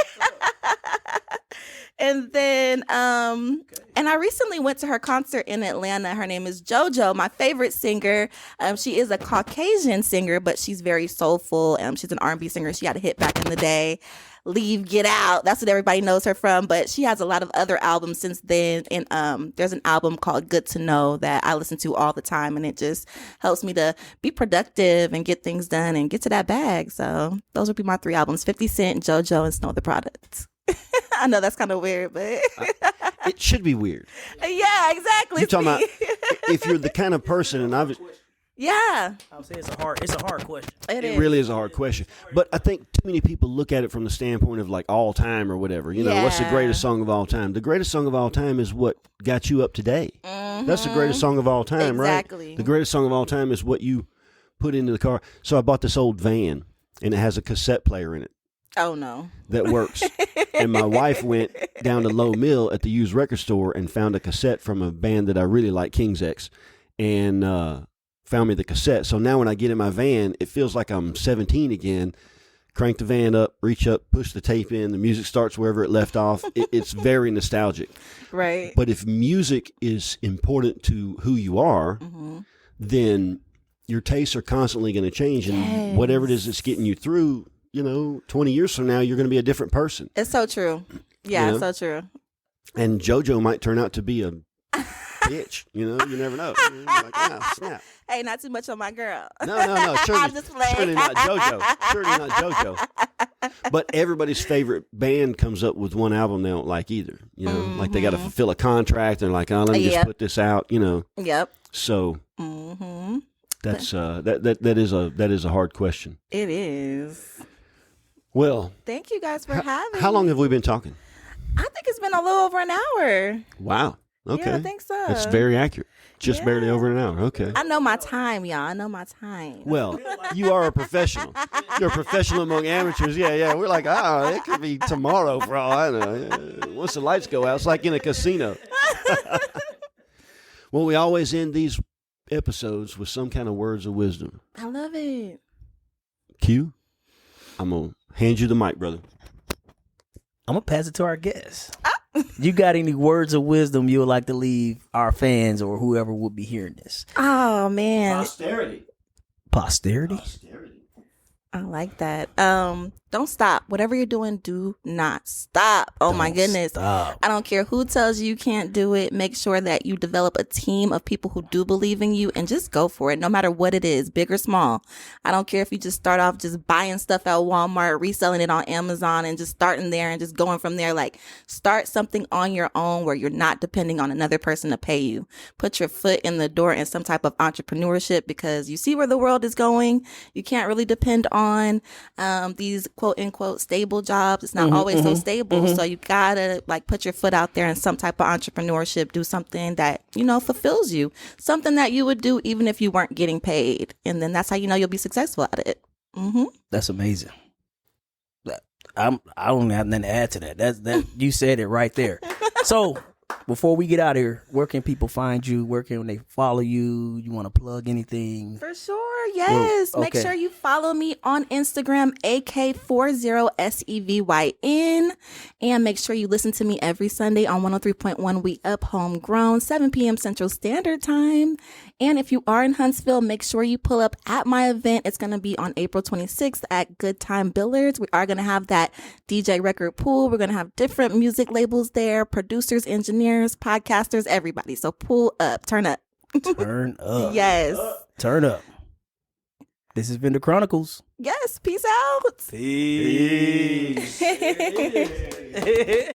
Speaker 2: And then, and I recently went to her concert in Atlanta. Her name is JoJo, my favorite singer. She is a Caucasian singer, but she's very soulful. She's an R&B singer. She had a hit back in the day. Leave, Get Out. That's what everybody knows her from. But she has a lot of other albums since then. And there's an album called Good to Know that I listen to all the time. And it just helps me to be productive and get things done and get to that bag. So those would be my 3 albums: 50 Cent, JoJo, and Snow the Product. I know that's kind of weird, but
Speaker 3: It should be weird.
Speaker 2: yeah, exactly.
Speaker 3: You're talking about if you're the kind of person, and obviously
Speaker 2: yeah,
Speaker 1: I would say it's a hard question.
Speaker 2: it
Speaker 3: really is a hard question. But I think too many people look at it from the standpoint of like all time or whatever. You know, what's the
Speaker 2: Yeah.
Speaker 3: greatest song of all time? The greatest song of all time is what got you up today. That's the greatest song of all time,
Speaker 2: Exactly.
Speaker 3: right? The greatest song of all time is what you put into the car. So I bought this old van, and it has a cassette player in it
Speaker 2: Oh no.
Speaker 3: that works. And my wife went down to Low Mill at the used record store and found a cassette from a band that I really like, King's X, and found me the cassette. So now when I get in my van, it feels like I'm 17 again. Crank the van up, reach up, push the tape in, the music starts wherever it left off. It's very nostalgic.
Speaker 2: Right.
Speaker 3: But if music is important to who you are, then your tastes are constantly going to change. And whatever it is that's getting you through, 20 years from now, you're going to be a different person.
Speaker 2: It's so true. Yeah,
Speaker 3: You know?
Speaker 2: it's so true.
Speaker 3: And JoJo might turn out to be a bitch. You never know. You're like, ah, snap.
Speaker 2: Hey, not too much on my girl.
Speaker 3: No. Surely,
Speaker 2: I'm just playing.
Speaker 3: surely not JoJo. Surely not JoJo. But everybody's favorite band comes up with one album they don't like either. Like they got to fulfill a contract. And like, oh, let me just
Speaker 2: Yep.
Speaker 3: put this out.
Speaker 2: Yep.
Speaker 3: So that's that is a hard question.
Speaker 2: It is.
Speaker 3: Well,
Speaker 2: Thank you guys for having
Speaker 3: how long
Speaker 2: me.
Speaker 3: have we been talking?
Speaker 2: I think it's been a little over an hour.
Speaker 3: Wow. Okay.
Speaker 2: Yeah, I think so.
Speaker 3: That's very accurate. Just barely over an hour. Okay.
Speaker 2: I know my time, y'all. I know my time.
Speaker 3: Well, you are a professional. You're a professional among amateurs. Yeah. We're like, it could be tomorrow for all I know. Yeah. Once the lights go out, it's like in a casino. Well, we always end these episodes with some kind of words of wisdom.
Speaker 2: I love it.
Speaker 3: Q, I'm going to hand you the mic, brother.
Speaker 1: I'm gonna pass it to our guest. You got any words of wisdom you would like to leave our fans or whoever would be hearing this?
Speaker 2: Oh man,
Speaker 1: Posterity.
Speaker 2: I like that. Don't stop. Whatever you're doing, do not stop. Oh my goodness.
Speaker 1: Stop.
Speaker 2: I don't care who tells you can't do it. Make sure that you develop a team of people who do believe in you and just go for it, no matter what it is, big or small. I don't care if you just start off just buying stuff at Walmart, reselling it on Amazon, and just starting there and just going from there. Like, start something on your own where you're not depending on another person to pay you. Put your foot in the door in some type of entrepreneurship, because you see where the world is going. You can't really depend on these quote unquote stable jobs. It's not always so stable. So you gotta put your foot out there in some type of entrepreneurship. Do something that fulfills you, something that you would do even if you weren't getting paid, and then that's how you'll be successful at it.
Speaker 1: That's amazing. I don't have nothing to add to that. That you said it right there. So before we get out of here, where can people find you? Where can they follow you? You want to plug anything?
Speaker 2: For sure, yes.
Speaker 1: Well,
Speaker 2: Make
Speaker 1: okay.
Speaker 2: sure you follow me on Instagram, AK40SEVYN. And make sure you listen to me every Sunday on 103.1 We Up Homegrown, 7 p.m. Central Standard Time. And if you are in Huntsville, make sure you pull up at my event. It's going to be on April 26th at Good Time Billiards. We are going to have that DJ record pool. We're going to have different music labels there, producers, engineers, listeners, podcasters, everybody. So pull up, turn up.
Speaker 1: Turn up.
Speaker 2: Yes.
Speaker 1: Turn up. This has been the Chronicles.
Speaker 2: Yes. Peace out.
Speaker 1: Peace.